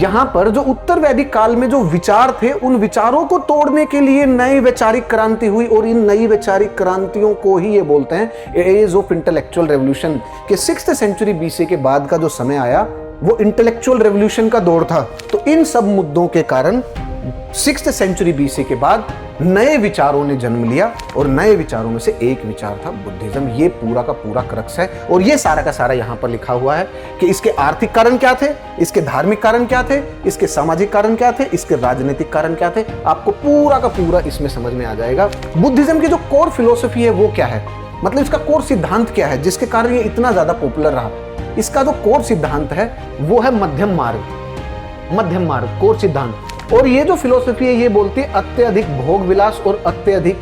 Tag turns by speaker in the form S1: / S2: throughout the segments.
S1: यहां पर जो उत्तर वैदिक काल में जो विचार थे, उन विचारों को तोड़ने के लिए नई वैचारिक क्रांति हुई, और इन नई वैचारिक क्रांतियों को ही ये बोलते हैं एज ऑफ इंटेलेक्चुअल रेवोल्यूशन। कि 6th सेंचुरी बीसी के बाद का जो समय आया वो इंटेलेक्चुअल रेवोल्यूशन का दौर था। तो इन सब मुद्दों के कारण 6th सेंचुरी बीसी के बाद नए विचारों ने जन्म लिया, और नए विचारों में से एक विचार था बुद्धिज्म। ये पूरा का पूरा क्रक्स है, और ये सारा का सारा यहां पर लिखा हुआ है कि इसके आर्थिक कारण क्या थे, इसके धार्मिक कारण क्या थे, इसके सामाजिक कारण क्या थे, इसके राजनीतिक कारण क्या थे। आपको पूरा का पूरा इसमें समझ में आ जाएगा। बुद्धिज्म की जो कोर फिलोसफी है वो क्या है, मतलब इसका कोर सिद्धांत क्या है जिसके कारण ये इतना ज्यादा पॉपुलर रहा। इसका जो कोर सिद्धांत है वो है मध्यम मार्ग। मध्यम मार्ग कोर सिद्धांत। और ये जो फिलोसफी है ये बोलती है अत्यधिक भोग विलास और अत्यधिक,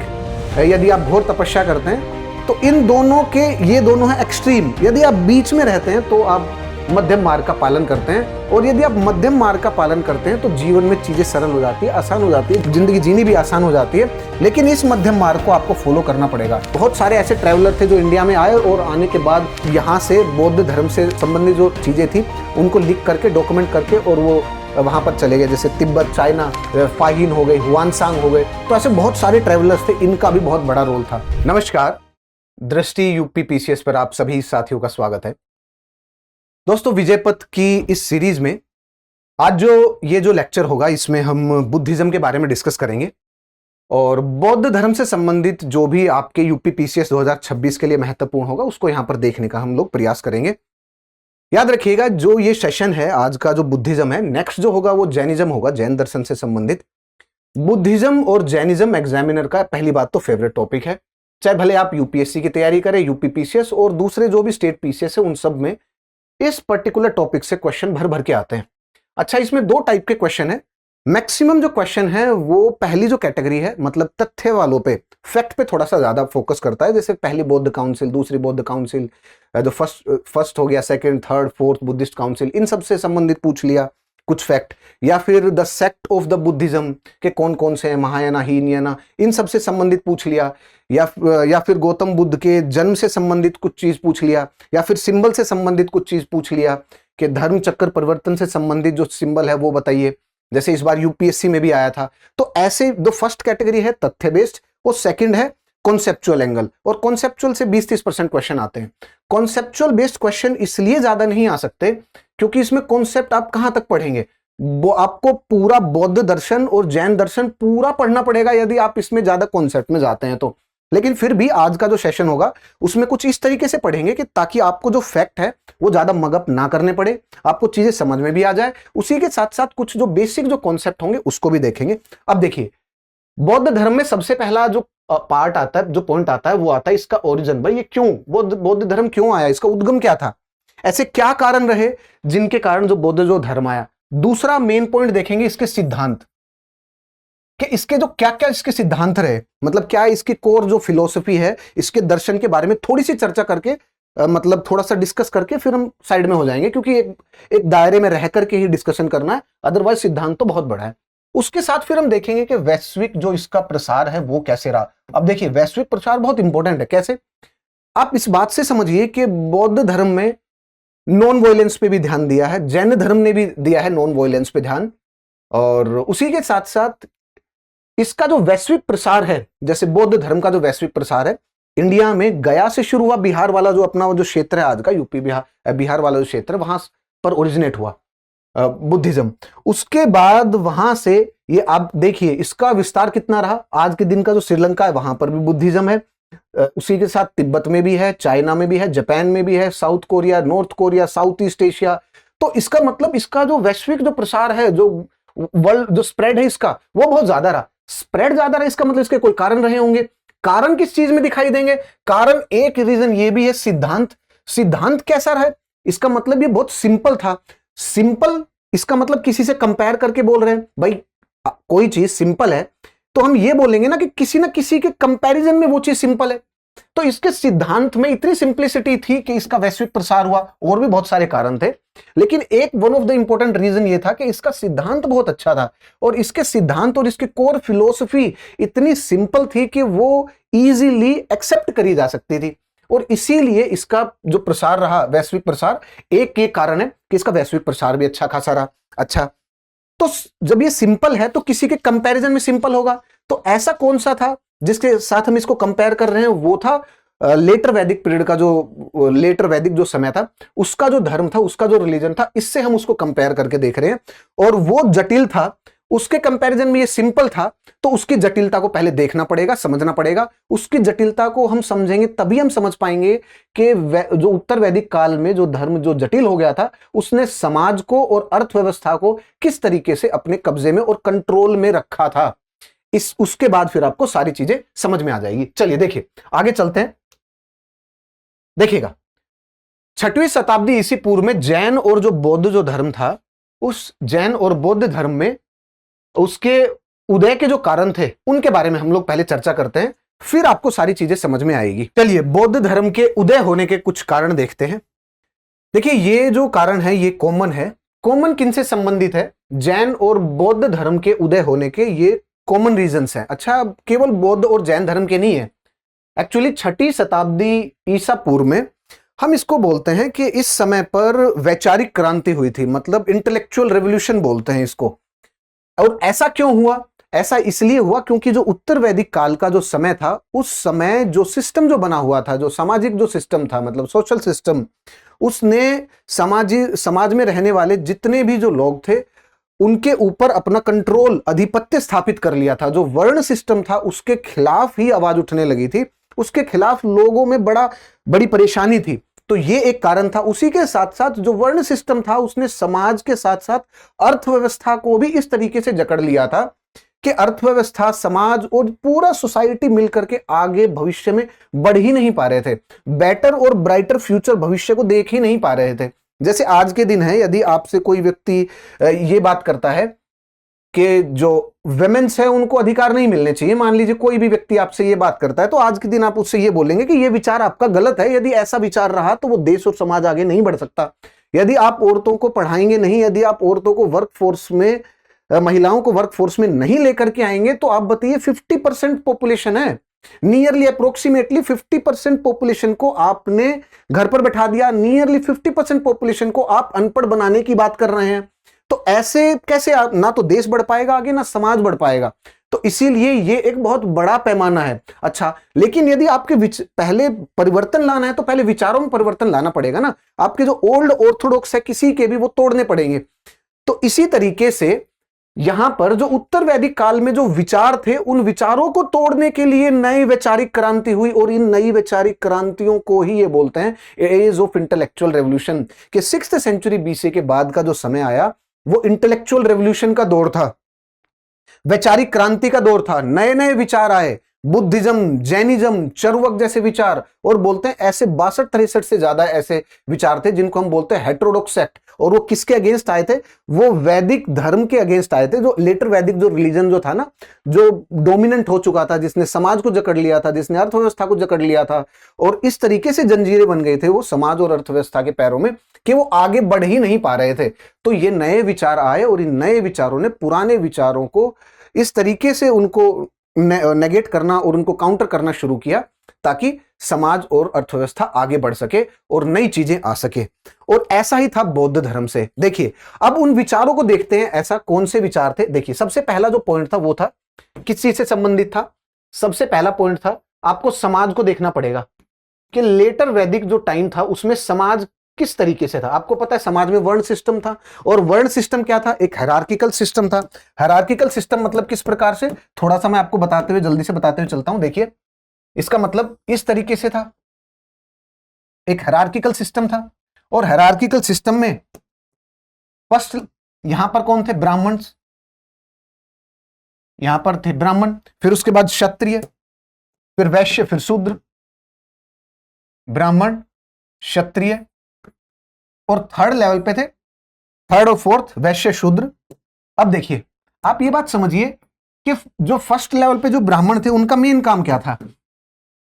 S1: यदि आप घोर तपस्या करते हैं तो इन दोनों के, ये दोनों है एक्सट्रीम। यदि आप बीच में रहते हैं तो आप मध्यम मार्ग का पालन करते हैं, और यदि आप मध्यम मार्ग का पालन करते हैं तो जीवन में चीजें सरल हो जाती है, आसान हो जाती है, जिंदगी जीनी भी आसान हो जाती है। लेकिन इस मध्यम मार्ग को आपको फॉलो करना पड़ेगा। बहुत सारे ऐसे ट्रैवलर थे जो इंडिया में आए, और आने के बाद यहाँ से बौद्ध धर्म से संबंधित जो चीजें थी उनको लिख करके, डॉक्यूमेंट करके, और वो वहां पर चले गए। जैसे तिब्बत, चाइना, फाहिन हो गए, हुआनसांग हो गए। तो ऐसे बहुत सारे ट्रैवलर्स थे, इनका भी बहुत बड़ा रोल था। नमस्कार, दृष्टि यूपी पीसीएस पर आप सभी साथियों का स्वागत है। दोस्तों, विजय पथ की इस सीरीज में आज ये जो लेक्चर होगा इसमें हम बुद्धिज्म के बारे में डिस्कस करेंगे, और बौद्ध धर्म से संबंधित जो भी आपके यूपी पीसीएस 2026 के लिए महत्वपूर्ण होगा उसको यहां पर देखने का हम लोग प्रयास करेंगे। याद रखिएगा, जो ये सेशन है आज का, जो बुद्धिज्म है, नेक्स्ट जो होगा वो जैनिज्म होगा, जैन दर्शन से संबंधित। बुद्धिज्म और जैनिज्म एग्जामिनर का पहली बात तो फेवरेट टॉपिक है, चाहे भले आप यूपीएससी की तैयारी करें, यूपी पीसीएस और दूसरे जो भी स्टेट पीसीएस है, उन सब में इस पर्टिकुलर टॉपिक से क्वेश्चन भर भर के आते हैं। अच्छा, इसमें दो टाइप के क्वेश्चन है। मैक्सिमम जो क्वेश्चन है वो पहली जो कैटेगरी है, मतलब तथ्य वालों पे, फैक्ट पे थोड़ा सा ज्यादा फोकस करता है। जैसे पहली बौद्ध काउंसिल, दूसरी बौद्ध काउंसिल, जो फर्स्ट हो गया, second, third, fourth Buddhist council, इन सब से संबंधित पूछ लिया कुछ फैक्ट। या फिर the sect of the Buddhism के कौन कौन से हैं, महायाना, हीनयाना, इन सब से संबंधित पूछ लिया। या फिर गौतम बुद्ध के जन्म से संबंधित कुछ चीज पूछ लिया, या फिर सिंबल से संबंधित कुछ चीज पूछ लिया कि धर्म चक्र परिवर्तन से संबंधित जो सिंबल है वो बताइए, जैसे इस बार यूपीएससी में भी आया था। तो ऐसे दो फर्स्ट कैटेगरी है तथ्य बेस्ड, और सेकंड है कॉन्सेप्चुअल एंगल। और कॉन्सेप्चुअल से 20-30% क्वेश्चन आते हैं। कॉन्सेप्चुअल बेस्ड क्वेश्चन इसलिए ज्यादा नहीं आ सकते क्योंकि इसमें कॉन्सेप्ट आप कहां तक पढ़ेंगे, वो आपको पूरा बौद्ध दर्शन और जैन दर्शन पूरा पढ़ना पड़ेगा यदि आप इसमें ज्यादा कॉन्सेप्ट में जाते हैं तो। लेकिन फिर भी आज का जो सेशन होगा उसमें कुछ इस तरीके से पढ़ेंगे कि ताकि आपको जो फैक्ट है वो ज्यादा मगअप ना करने पड़े, आपको चीजें समझ में भी आ जाए। उसी के साथ साथ कुछ जो बेसिक जो कॉन्सेप्ट होंगे उसको भी देखेंगे। अब देखिए, बौद्ध धर्म में सबसे पहला जो पार्ट आता है, जो पॉइंट आता है, वो आता है इसका ओरिजिन। भाई ये क्यों बौद्ध धर्म क्यों आया, इसका उद्गम क्या था, ऐसे क्या कारण रहे जिनके कारण जो बौद्ध जो धर्म आया। दूसरा मेन पॉइंट देखेंगे इसके सिद्धांत, कि इसके जो क्या क्या इसके सिद्धांत रहे, मतलब क्या इसकी कोर जो फिलोसफी है, इसके दर्शन के बारे में थोड़ी सी चर्चा करके, मतलब थोड़ा सा डिस्कस करके फिर हम साइड में हो जाएंगे, क्योंकि एक दायरे में रह करके ही डिस्कशन करना है, अदरवाइज सिद्धांत तो बहुत बड़ा है। उसके साथ फिर हम देखेंगे कि वैश्विक जो इसका प्रसार है वो कैसे रहा। अब देखिए, वैश्विक प्रसार बहुत इंपॉर्टेंट है। कैसे, आप इस बात से समझिए कि बौद्ध धर्म में नॉन वायलेंस पे भी ध्यान दिया है, जैन धर्म ने भी दिया है नॉन वायलेंस पे ध्यान, और उसी के साथ साथ इसका जो वैश्विक प्रसार है, जैसे बौद्ध धर्म का जो वैश्विक प्रसार है, इंडिया में गया से शुरू हुआ, बिहार वाला जो अपना जो क्षेत्र है आज का यूपी बिहार वाला जो क्षेत्र है, वहां पर ओरिजिनेट हुआ बुद्धिज्म। उसके बाद वहां से ये आप देखिए इसका विस्तार कितना रहा। आज के दिन का जो श्रीलंका है वहां पर भी बुद्धिज्म है, उसी के साथ तिब्बत में भी है, चाइना में भी है, जापान में भी है, south Korea, north Korea, south east Asia. तो इसका मतलब इसका जो वैश्विक जो प्रसार है, जो वर्ल्ड जो स्प्रेड है इसका, वो बहुत ज्यादा रहा। स्प्रेड ज्यादा रहा, इसका मतलब इसके कोई कारण रहे होंगे। कारण किस चीज में दिखाई देंगे? कारण एक रीजन ये भी है सिद्धांत। सिद्धांत कैसा रहा? इसका मतलब ये बहुत सिंपल था। सिंपल इसका मतलब किसी से कंपेयर करके बोल रहे हैं। भाई कोई चीज सिंपल है तो हम ये बोलेंगे ना कि किसी ना किसी के कंपैरिजन में वो चीज सिंपल है। तो इसके सिद्धांत में इतनी सिंप्लिसिटी थी कि इसका वैश्विक प्रसार हुआ। और भी बहुत सारे कारण थे, लेकिन एक one of the important reason ये था कि इसका सिद्धांत बहुत अच्छा था, और इसके सिद्धांत और इसके कोर फिलोसफी इतनी सिंपल थी कि वो इजीली एक्सेप्ट करी जा सकती थी। और इसीलिए इसका जो प्रसार रहा, वैश्विक प्रसार, एक कारण है कि इसका वैश्विक प्रसार भी अच्छा खासा रहा। अच्छा, तो जब ये सिंपल है तो किसी के कंपैरिजन में सिंपल होगा। तो ऐसा कौन सा था जिसके साथ हम इसको कंपेयर कर रहे हैं? वो था लेटर वैदिक पीरियड का, जो लेटर वैदिक जो समय था उसका जो धर्म था, उसका जो रिलीजन था, इससे हम उसको कंपेयर करके देख रहे हैं। और वो जटिल था, उसके कंपैरिजन में ये सिंपल था, तो उसकी जटिलता को पहले देखना पड़ेगा, समझना पड़ेगा। उसकी जटिलता को हम समझेंगे तभी हम समझ पाएंगे कि जो उत्तर वैदिक काल में जो धर्म जो जटिल हो गया था, उसने समाज को और अर्थव्यवस्था को किस तरीके से अपने कब्जे में और कंट्रोल में रखा था। उसके बाद फिर आपको सारी चीजें समझ में आ जाएगी। चलिए देखिए, आगे चलते हैं। देखिएगा, 6वीं शताब्दी ईसा पूर्व में जैन और जो बौद्ध जो धर्म था, उस जैन और बौद्ध धर्म में उसके उदय के जो कारण थे उनके बारे में हम लोग पहले चर्चा करते हैं, फिर आपको सारी चीजें समझ में आएगी। चलिए, बौद्ध धर्म के उदय होने के कुछ कारण देखते हैं। देखिए, ये जो कारण है ये कॉमन है। कॉमन किनसे संबंधित है? जैन और बौद्ध धर्म के उदय होने के ये कॉमन रीजंस हैं। अच्छा, केवल बौद्ध और जैन धर्म के नहीं है। एक्चुअली 6वीं शताब्दी ईसा पूर्व में हम इसको बोलते हैं कि इस समय पर वैचारिक क्रांति हुई थी, मतलब इंटेलेक्चुअल रेवोल्यूशन बोलते हैं इसको। और ऐसा क्यों हुआ? ऐसा इसलिए हुआ क्योंकि जो उत्तर वैदिक काल का जो समय था, उस समय जो सिस्टम जो बना हुआ था, जो सामाजिक जो सिस्टम था, मतलब सोशल सिस्टम, उसने समाज में रहने वाले जितने भी जो लोग थे उनके ऊपर अपना कंट्रोल, आधिपत्य स्थापित कर लिया था। जो वर्ण सिस्टम था उसके खिलाफ ही आवाज उठने लगी थी, उसके खिलाफ लोगों में बड़ी परेशानी थी। तो ये एक कारण था। उसी के साथ साथ जो वर्ण सिस्टम था उसने समाज के साथ साथ अर्थव्यवस्था को भी इस तरीके से जकड़ लिया था कि अर्थव्यवस्था, समाज और पूरा सोसाइटी मिलकर के आगे भविष्य में बढ़ ही नहीं पा रहे थे, बेटर और ब्राइटर फ्यूचर भविष्य को देख ही नहीं पा रहे थे। जैसे आज के दिन है, यदि आपसे कोई व्यक्ति ये बात करता है कि जो वुमेन्स है उनको अधिकार नहीं मिलने चाहिए, मान लीजिए कोई भी व्यक्ति आपसे ये बात करता है, तो आज के दिन आप उससे ये बोलेंगे कि ये विचार आपका गलत है। यदि ऐसा विचार रहा तो वो देश और समाज आगे नहीं बढ़ सकता। यदि आप औरतों को पढ़ाएंगे नहीं, यदि आप औरतों को वर्कफोर्स में, महिलाओं को वर्कफोर्स में नहीं लेकर के आएंगे, तो आप बताइए 50% पॉपुलेशन है, नियरली अप्रोक्सीमेटली 50% पॉपुलेशन को आपने घर पर बैठा दिया, नियरली 50% पॉपुलेशन को आप अनपढ़ बनाने की बात कर रहे हैं। तो ऐसे कैसे ना तो देश बढ़ पाएगा आगे, ना समाज बढ़ पाएगा। तो इसीलिए ये एक बहुत बड़ा पैमाना है। अच्छा, लेकिन यदि आपके पहले परिवर्तन लाना है तो पहले विचारों में परिवर्तन लाना पड़ेगा ना। आपके जो ओल्ड ऑर्थोडॉक्स है किसी के भी, वो तोड़ने पड़ेंगे। तो इसी तरीके से यहां पर जो उत्तर वैदिक काल में जो विचार थे, उन विचारों को तोड़ने के लिए नई वैचारिक क्रांति हुई, और इन नई वैचारिक क्रांतियों को ही ये बोलते हैं एज ऑफ इंटेलेक्चुअल रेवोल्यूशन। कि 6th सेंचुरी बीसी के बाद का जो समय आया वो इंटेलेक्चुअल रेवोल्यूशन का दौर था, वैचारिक क्रांति का दौर था। नए नए विचार आए, बुद्धिज्म, जैनिज्म, चरवक जैसे विचार, और बोलते हैं ऐसे 62-63 से ज्यादा ऐसे विचार थे जिनको हम बोलते हैं हेटेरोडॉक्स सेक्ट। और वो किसके अगेंस्ट आए थे? वो वैदिक धर्म के अगेंस्ट आए थे। जो लेटर वैदिक जो रिलीजन जो था ना, जो डोमिनेंट हो चुका था, जिसने समाज को जकड़ लिया था, जिसने अर्थव्यवस्था को जकड़ लिया था, और इस तरीके से जंजीरें बन गए थे वो समाज और अर्थव्यवस्था के पैरों में कि वो आगे बढ़ ही नहीं पा रहे थे। तो ये नए विचार आए और इन नए विचारों ने पुराने विचारों को इस तरीके से उनको नेगेट करना और उनको काउंटर करना शुरू किया ताकि समाज और अर्थव्यवस्था आगे बढ़ सके और नई चीजें आ सके। और ऐसा ही था बौद्ध धर्म से। देखिए, अब उन विचारों को देखते हैं, ऐसा कौन से विचार थे। देखिए, सबसे पहला जो पॉइंट था वो था किस चीज से संबंधित था? सबसे पहला पॉइंट था, आपको समाज को देखना पड़ेगा कि लेटर वैदिक जो टाइम था उसमें समाज किस तरीके से था। आपको पता है समाज में वर्ण सिस्टम था, और वर्ण सिस्टम क्या था? एक हायरार्किकल सिस्टम था। हायरार्किकल सिस्टम मतलब किस प्रकार से, थोड़ा सा मैं आपको बताते हुए, जल्दी से बताते हुए चलता हूं। देखिए, इसका मतलब इस तरीके से था, एक हायरार्किकल सिस्टम था, और हायरार्किकल सिस्टम में फर्स्ट यहां पर कौन थे? ब्राह्मण। यहां पर थे ब्राह्मण, फिर उसके बाद क्षत्रिय, फिर वैश्य, फिर शूद्र। ब्राह्मण, क्षत्रिय, और थर्ड लेवल पे थे, थर्ड और फोर्थ वैश्य, शूद्र। अब देखिए, आप ये बात समझिए कि जो फर्स्ट लेवल पे जो ब्राह्मण थे उनका मेन काम क्या था?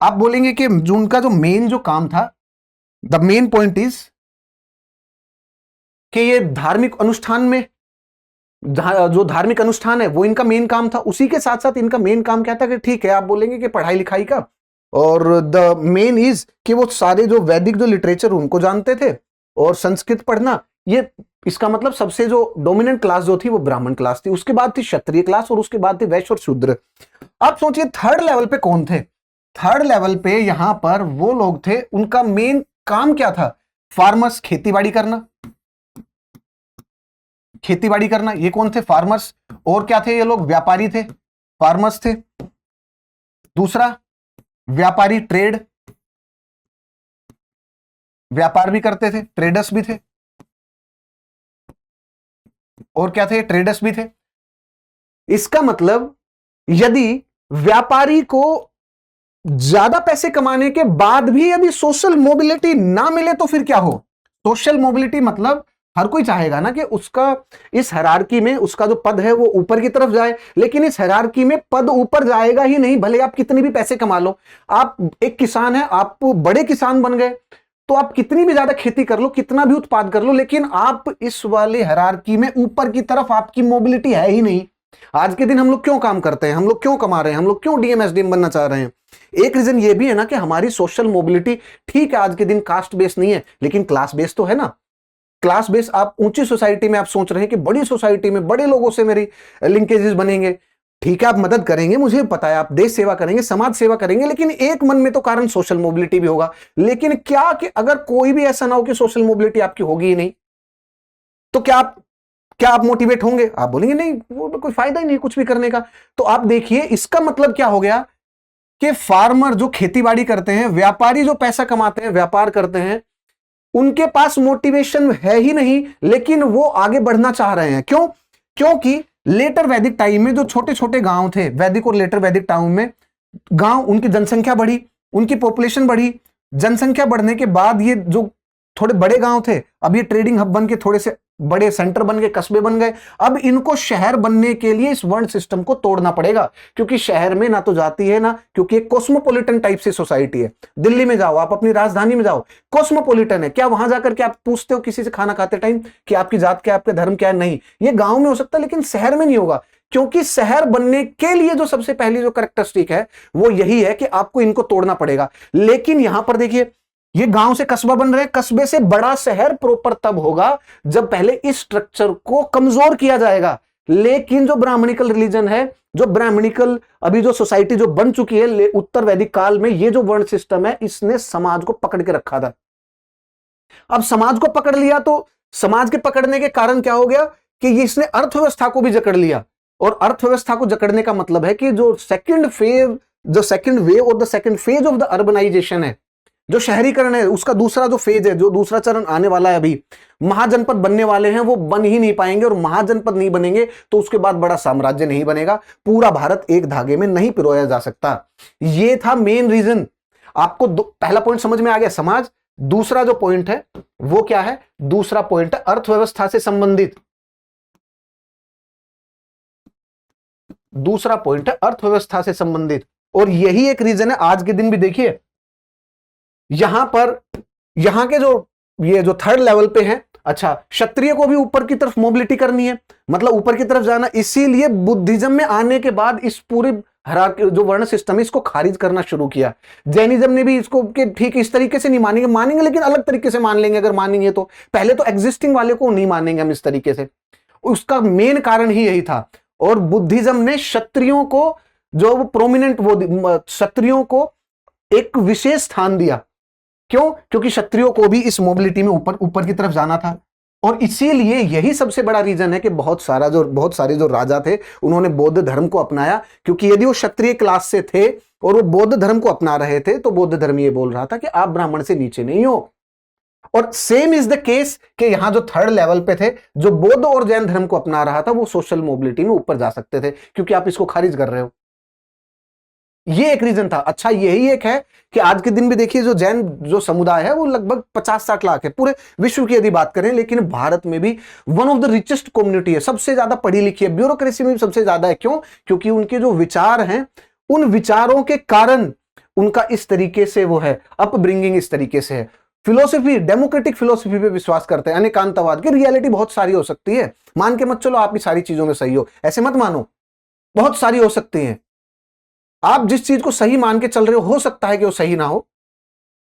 S1: आप बोलेंगे कि जो उनका जो मेन जो काम था, द मेन पॉइंट इज कि ये धार्मिक अनुष्ठान में, जो धार्मिक अनुष्ठान है वो इनका मेन काम था। उसी के साथ साथ इनका मेन काम क्या था? कि ठीक है, आप बोलेंगे कि पढ़ाई लिखाई का, और द मेन इज कि वो सारे जो वैदिक जो लिटरेचर उनको जानते थे, और संस्कृत पढ़ना, ये इसका मतलब सबसे जो डोमिनेंट क्लास जो थी वो ब्राह्मण क्लास थी, उसके बाद थी क्षत्रिय क्लास और उसके बाद थी वैश्य और शूद्र। अब सोचिए थर्ड लेवल पे कौन थे? थर्ड लेवल पे यहां पर वो लोग थे, उनका मेन काम क्या था? फार्मर्स, खेतीबाड़ी करना, खेतीबाड़ी करना। ये कौन थे? फार्मर्स। और क्या थे ये लोग? व्यापारी थे, फार्मर्स थे। दूसरा व्यापारी, ट्रेड, व्यापार भी करते थे, ट्रेडर्स भी थे। और क्या थे? ट्रेडर्स भी थे। इसका मतलब यदि व्यापारी को ज्यादा पैसे कमाने के बाद भी यदि सोशल मोबिलिटी ना मिले तो फिर क्या हो? सोशल मोबिलिटी मतलब हर कोई चाहेगा ना कि उसका इस हायरार्की में उसका जो पद है वो ऊपर की तरफ जाए, लेकिन इस हायरार्की में पद ऊपर जाएगा ही नहीं, भले आप कितने भी पैसे कमा लो। आप एक किसान है, आप बड़े किसान बन गए तो आप कितनी भी ज्यादा खेती कर लो, कितना भी उत्पाद कर लो, लेकिन आप इस वाले हायरार्की में ऊपर की तरफ आपकी मोबिलिटी है ही नहीं। आज के दिन हम लोग क्यों काम करते हैं? हम लोग क्यों कमा रहे हैं? हम लोग क्यों डीएम एसडीएम बनना चाह रहे हैं? एक रीजन ये भी है ना कि हमारी सोशल मोबिलिटी, ठीक है आज के दिन कास्ट बेस नहीं है लेकिन क्लास बेस तो है ना। क्लास बेस, आप ऊंची सोसाइटी में आप सोच रहे हैं कि बड़ी सोसाइटी में बड़े लोगों से मेरी लिंकेजेस बनेंगे, ठीक है आप मदद करेंगे, मुझे पता है आप देश सेवा करेंगे, समाज सेवा करेंगे, लेकिन एक मन में तो कारण सोशल मोबिलिटी भी होगा। लेकिन क्या कि अगर कोई भी ऐसा ना हो कि सोशल मोबिलिटी आपकी होगी ही नहीं, तो क्या आप मोटिवेट होंगे? आप बोलेंगे नहीं, वो कोई फायदा ही नहीं कुछ भी करने का। तो आप देखिए इसका मतलब क्या हो गया कि फार्मर जो खेतीबाड़ी करते हैं, व्यापारी जो पैसा कमाते हैं, व्यापार करते हैं, उनके पास मोटिवेशन है ही नहीं, लेकिन वो आगे बढ़ना चाह रहे हैं। क्यों? क्योंकि लेटर वैदिक टाइम में जो छोटे छोटे गांव थे, वैदिक और लेटर वैदिक टाइम में गांव, उनकी जनसंख्या बढ़ी, उनकी पॉपुलेशन बढ़ी। जनसंख्या बढ़ने के बाद ये जो थोड़े बड़े गांव थे, अब ये ट्रेडिंग हब बन के थोड़े से बड़े सेंटर बन गए, कस्बे बन गए। अब इनको शहर बनने के लिए इस वर्ण सिस्टम को तोड़ना पड़ेगा, क्योंकि शहर में ना तो जाती है ना, क्योंकि एक कॉस्मोपॉलिटन टाइप से सोसाइटी है। दिल्ली में जाओ, आप अपनी राजधानी में जाओ, कॉस्मोपॉलिटन है। क्या वहां जाकर के आप पूछते हो किसी से खाना खाते टाइम कि आपकी जात क्या, आपका धर्म क्या है? नहीं। ये गांव में हो सकता है लेकिन शहर में नहीं होगा, क्योंकि शहर बनने के लिए जो सबसे पहली जो कैरेक्टरिस्टिक है वो यही है कि आपको इनको तोड़ना पड़ेगा। लेकिन यहां पर देखिए, ये गांव से कस्बा बन रहे हैं, कस्बे से बड़ा शहर प्रॉपर तब होगा जब पहले इस स्ट्रक्चर को कमजोर किया जाएगा। लेकिन जो ब्राह्मणिकल रिलीजन है, जो ब्राह्मणिकल अभी जो सोसाइटी जो बन चुकी है उत्तर वैदिक काल में, ये जो वर्ण सिस्टम है इसने समाज को पकड़ के रखा था। अब समाज को पकड़ लिया तो समाज के पकड़ने के कारण क्या हो गया कि ये इसने अर्थव्यवस्था को भी जकड़ लिया। और अर्थव्यवस्था को जकड़ने का मतलब है कि जो सेकंड वेव और the second phase of the urbanisation है, जो शहरीकरण है, उसका दूसरा जो फेज है, जो दूसरा चरण आने वाला है, अभी महाजनपद बनने वाले हैं, वो बन ही नहीं पाएंगे। और महाजनपद नहीं बनेंगे तो उसके बाद बड़ा साम्राज्य नहीं बनेगा, पूरा भारत एक धागे में नहीं पिरोया जा सकता। ये था मेन रीजन। आपको पहला पॉइंट समझ में आ गया, समाज। दूसरा जो पॉइंट है वो क्या है? दूसरा पॉइंट है अर्थव्यवस्था से संबंधित। दूसरा पॉइंट है अर्थव्यवस्था से संबंधित। और यही एक रीजन है आज के दिन भी। देखिए यहां पर, यहां के जो ये जो थर्ड लेवल पे हैं, अच्छा क्षत्रिय को भी ऊपर की तरफ मोबिलिटी करनी है, मतलब ऊपर की तरफ जाना। इसीलिए बुद्धिज्म में आने के बाद इस पूरे जो वर्ण सिस्टम है इसको खारिज करना शुरू किया। जैनिज्म ने भी इसको कि ठीक इस तरीके से नहीं मानेंगे लेकिन अलग तरीके से मान लेंगे। अगर मानेंगे तो पहले तो एग्जिस्टिंग वाले को नहीं मानेंगे हम इस तरीके से। उसका मेन कारण ही यही था। और बुद्धिज्म ने क्षत्रियों को जो प्रोमिनेंट, वो क्षत्रियों को एक विशेष स्थान दिया। क्यों? क्योंकि क्षत्रियों को भी इस मोबिलिटी में ऊपर की तरफ जाना था। और इसीलिए यही सबसे बड़ा रीजन है कि बहुत सारे जो राजा थे उन्होंने बौद्ध धर्म को अपनाया, क्योंकि यदि वो क्षत्रिय क्लास से थे और वो बौद्ध धर्म को अपना रहे थे तो बौद्ध धर्म ये बोल रहा था कि आप ब्राह्मण से नीचे नहीं हो। और सेम इज द केस कि यहां जो थर्ड लेवल पे थे, जो बौद्ध और जैन धर्म को अपना रहा था, वो सोशल मोबिलिटी में ऊपर जा सकते थे, क्योंकि आप इसको खारिज कर रहे हो। ये एक रीजन था। अच्छा यही एक है कि आज के दिन भी देखिए जो जैन जो समुदाय है वो लगभग 50-60 लाख है पूरे विश्व की यदि बात करें, लेकिन भारत में भी one of the richest community है, सबसे ज्यादा पढ़ी लिखी है, ब्यूरोक्रेसी में भी सबसे ज्यादा है। क्यों? क्योंकि उनके जो विचार हैं, उन विचारों के कारण उनका इस तरीके से वो है, अपब्रिंगिंग इस तरीके से है। फिलोसफी, डेमोक्रेटिक फिलोसफी पे विश्वास करते हैं, अनेकांतवाद की रियलिटी बहुत सारी हो सकती है। मान के मत चलो आप भी सारी चीजों में सही हो, ऐसे मत मानो, बहुत सारी हो सकती हैं। आप जिस चीज को सही मान के चल रहे हो सकता है कि वो सही ना हो,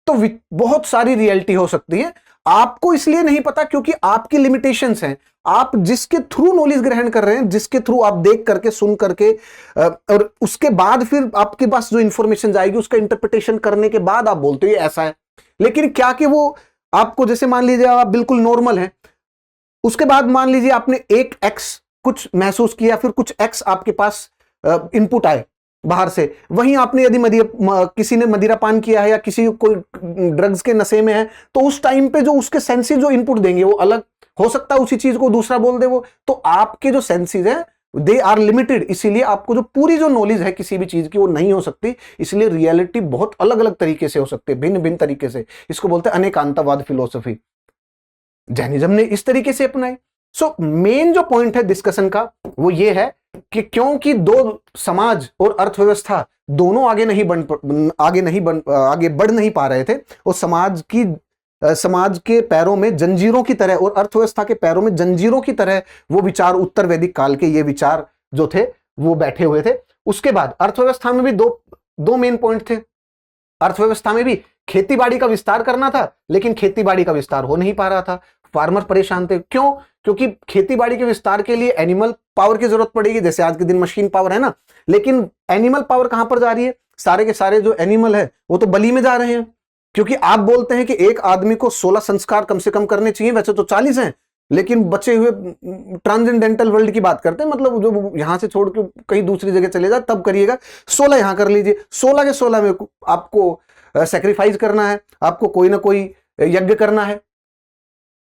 S1: तो बहुत सारी रियलिटी हो सकती है। आपको इसलिए नहीं पता क्योंकि आपकी लिमिटेशंस हैं। आप जिसके थ्रू नॉलेज ग्रहण कर रहे हैं, जिसके थ्रू आप देख करके, सुन करके, और उसके बाद फिर आपके पास जो इंफॉर्मेशन जाएगी उसका इंटरप्रिटेशन करने के बाद आप बोलते हो ये ऐसा है। लेकिन क्या कि वो आपको, जैसे मान लीजिए आप बिल्कुल नॉर्मल है, उसके बाद मान लीजिए आपने एक एक्स कुछ महसूस किया, फिर कुछ एक्स आपके पास इनपुट आए बाहर से, वहीं आपने यदि किसी ने मदिरा पान किया है या किसी कोई ड्रग्स के नशे में है, तो उस टाइम पे जो उसके सेंसेस जो इनपुट देंगे वो अलग हो सकता है, उसी चीज को दूसरा बोल दे वो। तो आपके जो सेंसेस हैं दे आर लिमिटेड, इसीलिए आपको जो पूरी जो नॉलेज है किसी भी चीज की वो नहीं हो सकती। इसलिए रियलिटी बहुत अलग अलग तरीके से हो सकती है, भिन्न भिन्न तरीके से। इसको बोलते हैं अनेकांतवाद फिलोसफी, जैनिज्म ने इस तरीके से अपनाई। सो मेन जो पॉइंट है डिस्कशन का वो ये है कि क्योंकि दो समाज और अर्थव्यवस्था दोनों आगे बढ़ नहीं पा रहे थे, और समाज के पैरों में जंजीरों की तरह और अर्थव्यवस्था के पैरों में जंजीरों की तरह वो विचार, उत्तर वैदिक काल के ये विचार जो थे वो बैठे हुए थे। उसके बाद अर्थव्यवस्था में भी दो मेन पॉइंट थे। अर्थव्यवस्था में भी खेतीबाड़ी का विस्तार करना था, लेकिन खेतीबाड़ी का विस्तार हो नहीं पा रहा था, फार्मर परेशान थे। क्यों? क्योंकि खेतीबाड़ी के विस्तार के लिए एनिमल पावर की जरूरत पड़ेगी, जैसे आज के दिन मशीन पावर है ना, लेकिन एनिमल पावर कहां पर जा रही है? सारे के सारे जो एनिमल है वो तो बलि में जा रहे हैं। क्योंकि आप बोलते हैं कि एक आदमी को 16 संस्कार कम से कम करने चाहिए, वैसे तो 40 हैं, लेकिन बचे हुए ट्रांसेंडेंटल वर्ल्ड की बात करते हैं, मतलब जो यहां से छोड़ के कहीं दूसरी जगह चले जाए तब करिएगा। 16 यहां कर लीजिए, 16 के 16 में आपको सेक्रीफाइस करना है, आपको कोई ना कोई यज्ञ करना है।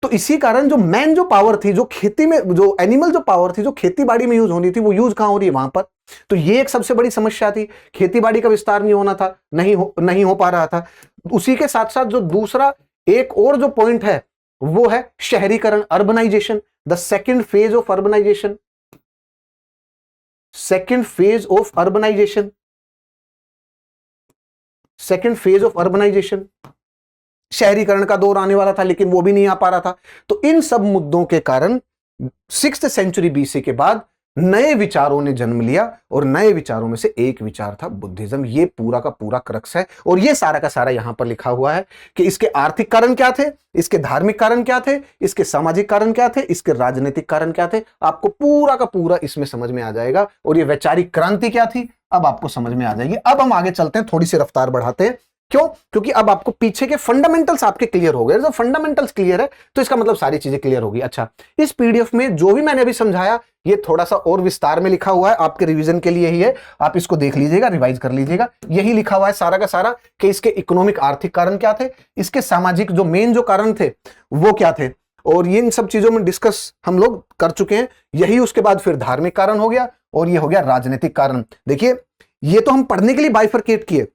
S1: तो इसी कारण जो मैन जो पावर थी, जो खेती में, जो एनिमल जो पावर थी, जो खेती बाड़ी में यूज होनी थी, वो यूज कहां हो रही है? वहां पर। तो ये एक सबसे बड़ी समस्या थी, खेती बाड़ी का विस्तार नहीं होना था, नहीं हो पा रहा था। उसी के साथ साथ जो दूसरा एक और जो पॉइंट है वो है शहरीकरण, urbanisation, the second phase of urbanisation. Second phase of urbanisation, second phase of urbanisation, शहरीकरण का दौर आने वाला था, लेकिन वो भी नहीं आ पा रहा था। तो इन सब मुद्दों के कारण 6th सेंचुरी बीसी के बाद नए विचारों ने जन्म लिया, और नए विचारों में से एक विचार था बुद्धिज्म। ये पूरा का पूरा क्रक्स है, और ये सारा का सारा यहां पर लिखा हुआ है कि इसके आर्थिक कारण क्या थे, इसके धार्मिक कारण क्या थे, इसके सामाजिक कारण क्या थे, इसके राजनीतिक कारण क्या थे। आपको पूरा का पूरा इसमें समझ में आ जाएगा। और ये वैचारिक क्रांति क्या थी, अब आपको समझ में आ जाएगी। अब हम आगे चलते हैं, थोड़ी सी रफ्तार बढ़ाते हैं। क्यों? क्योंकि अब आपको पीछे के फंडामेंटल्स आपके क्लियर हो गए। जब फंडामेंटल्स क्लियर है तो इसका मतलब सारी चीजें क्लियर होगी। अच्छा, इस पीडीएफ में जो भी मैंने अभी समझाया ये थोड़ा सा और विस्तार में लिखा हुआ है, आपके रिवीजन के लिए ही है। आप इसको देख लीजिएगा, रिवाइज कर लीजिएगा। यही लिखा हुआ है सारा का सारा कि इसके इकोनॉमिक आर्थिक कारण क्या थे, इसके सामाजिक जो मेन जो कारण थे वो क्या थे, और ये इन सब चीजों में डिस्कस हम लोग कर चुके हैं। यही उसके बाद फिर धार्मिक कारण हो गया, और ये हो गया राजनीतिक कारण। देखिए, ये तो हम पढ़ने के लिए बाइफरकेट किए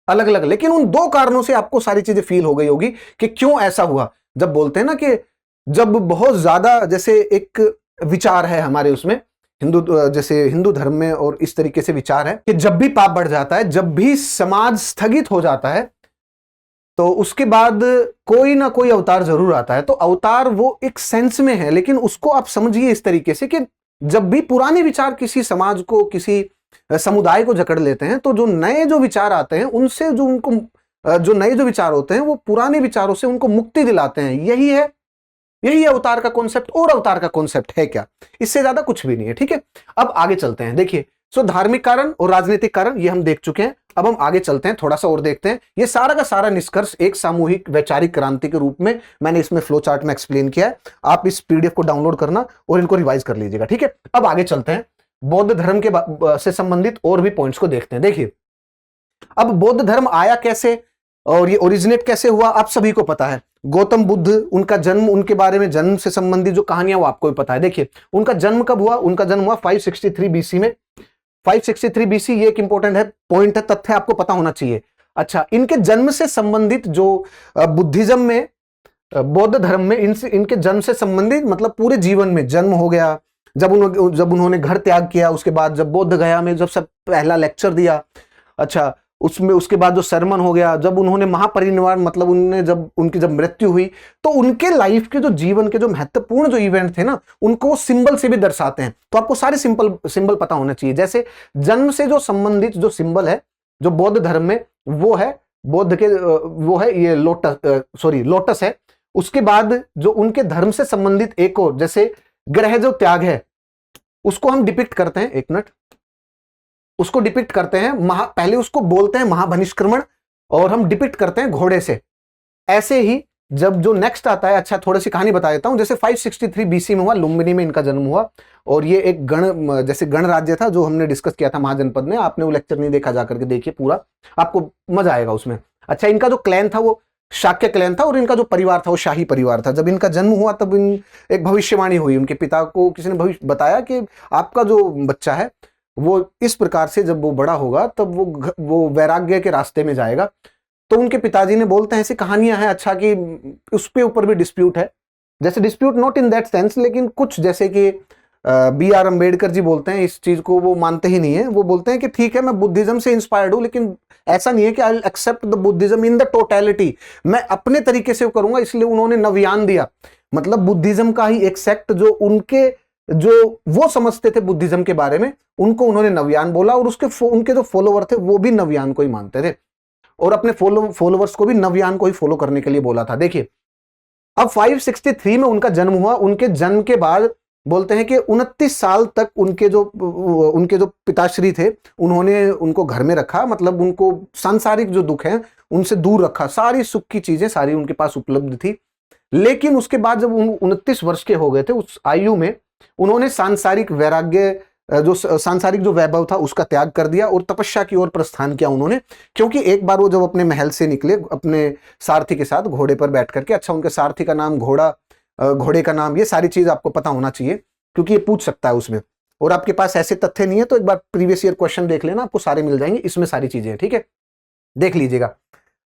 S1: अलग अलग, लेकिन उन दो कारणों से आपको सारी चीजें फील हो गई होगी कि क्यों ऐसा हुआ। जब बोलते हैं ना कि जब बहुत ज्यादा, जैसे एक विचार है हमारे उसमें जैसे हिंदू धर्म में और इस तरीके से विचार है कि जब भी पाप बढ़ जाता है, जब भी समाज स्थगित हो जाता है, तो उसके बाद कोई ना कोई अवतार जरूर आता है। तो अवतार वो एक सेंस में है, लेकिन उसको आप समझिए इस तरीके से कि जब भी पुराने विचार किसी समाज को, किसी समुदाय को जकड़ लेते हैं, तो जो नए जो विचार आते हैं उनसे जो उनको जो नए जो विचार होते हैं वो पुराने विचारों से उनको मुक्ति दिलाते हैं। यही अवतार का कॉन्सेप्ट। और अवतार का कॉन्सेप्ट है क्या? इससे ज्यादा कुछ भी नहीं है। ठीक है, अब आगे चलते हैं। देखिए, सो धार्मिक कारण और राजनीतिक कारण ये हम देख चुके हैं। अब हम आगे चलते हैं, थोड़ा सा और देखते हैं। ये सारा का सारा निष्कर्ष एक सामूहिक वैचारिक क्रांति के रूप में मैंने इसमें फ्लो चार्ट में एक्सप्लेन किया है। आप इस पीडीएफ को डाउनलोड करना और इनको रिवाइज कर लीजिएगा। ठीक है, अब आगे चलते हैं, बौद्ध धर्म के से संबंधित और भी पॉइंट्स को देखते हैं। देखिए, अब बौद्ध धर्म आया कैसे और ये ओरिजिनेट कैसे हुआ, आप सभी को पता है। गौतम बुद्ध, उनका जन्म, उनके बारे में जन्म से संबंधित जो कहानियां वो आपको भी पता है। देखिए, उनका जन्म कब हुआ? उनका जन्म हुआ 563 बीसी में। 563 बीसी, ये एक इंपॉर्टेंट है, पॉइंट है, तथ्य आपको पता होना चाहिए। अच्छा, इनके जन्म से संबंधित जो बुद्धिज्म में, बौद्ध धर्म में, इनके जन्म से संबंधित मतलब पूरे जीवन में जन्म हो गया। जब उन्होंने घर त्याग किया, उसके बाद जब बोध गया में जब सब पहला लेक्चर दिया, अच्छा, उसमें उसके बाद जो सरमन हो गया, जब उन्होंने महापरिनिर्वाण मतलब उनकी जब मृत्यु हुई, तो उनके लाइफ के जो जीवन के जो महत्वपूर्ण जो इवेंट थे ना, उनको सिंबल से भी दर्शाते हैं। तो आपको सारे सिंबल पता होना चाहिए। जैसे जन्म से जो संबंधित जो सिंबल है जो बौद्ध धर्म में, वो है ये लोटस है। उसके बाद जो उनके धर्म से संबंधित एक और, जैसे ग्रह जो त्याग है उसको हम डिपिक्ट करते हैं, एक मिनट, उसको डिपिक्ट करते हैं पहले उसको बोलते हैं महाबहिष्क्रमण, और हम डिपिक्ट करते हैं घोड़े से। ऐसे ही जब जो नेक्स्ट आता है, अच्छा थोड़ी सी कहानी बता देता हूं, जैसे 563 बीसी में हुआ, लुम्बिनी में इनका जन्म हुआ, और ये एक जैसे गण राज्य था जो हमने डिस्कस किया था महाजनपद में। आपने वो लेक्चर नहीं देखा, जाकर के देखिए पूरा, आपको मजा आएगा उसमें। अच्छा, इनका जो क्लैन था वो शाक्य क्लैन था, और इनका जो परिवार था वो शाही परिवार था। जब इनका जन्म हुआ तब एक भविष्यवाणी हुई, उनके पिता को किसी ने भविष्य बताया कि आपका जो बच्चा है वो इस प्रकार से जब वो बड़ा होगा तब वो वैराग्य के रास्ते में जाएगा। तो उनके पिताजी ने बोलते हैं ऐसी कहानियां हैं, अच्छा कि उस पे ऊपर भी डिस्प्यूट है, जैसे dispute not in that sense, लेकिन कुछ जैसे कि बी.आर. अम्बेडकर जी बोलते हैं इस चीज को वो मानते ही नहीं है। वो बोलते हैं कि ठीक है मैं बुद्धिज्म से इंस्पायर्ड हूं, लेकिन ऐसा नहीं है कि I accept the Buddhism in the totality, मैं अपने तरीके से करूंगा। इसलिए उन्होंने नवयान दिया, मतलब बुद्धिज्म का ही एक सेक्ट जो उनके जो वो समझते थे बुद्धिज्म के बारे में, उनको उन्होंने नवयान बोला, और उनके जो फॉलोवर थे वो भी नवयान को ही मानते थे, और अपने फॉलोवर्स को भी नवयान को ही फॉलो करने के लिए बोला था। देखिए अब 563 में उनका जन्म हुआ। उनके जन्म के बाद बोलते हैं कि 29 साल तक उनके जो पिताश्री थे उन्होंने उनको घर में रखा, मतलब उनको सांसारिक जो दुख है उनसे दूर रखा, सारी सुख की चीजें सारी उनके पास उपलब्ध थी। लेकिन उसके बाद जब 29 वर्ष के हो गए थे, उस आयु में उन्होंने सांसारिक वैराग्य जो सांसारिक जो वैभव था उसका त्याग कर दिया और तपस्या की ओर प्रस्थान किया उन्होंने। क्योंकि एक बार वो जब अपने महल से निकले अपने सारथी के साथ घोड़े पर बैठ करके, अच्छा उनके सारथी का नाम घोड़े का नाम, ये सारी चीज आपको पता होना चाहिए क्योंकि ये पूछ सकता है उसमें, और आपके पास ऐसे तथ्य नहीं है तो एक बार प्रीवियस ईयर क्वेश्चन देख लेना, आपको सारे मिल जाएंगे, इसमें सारी चीजें हैं, ठीक है, देख लीजिएगा।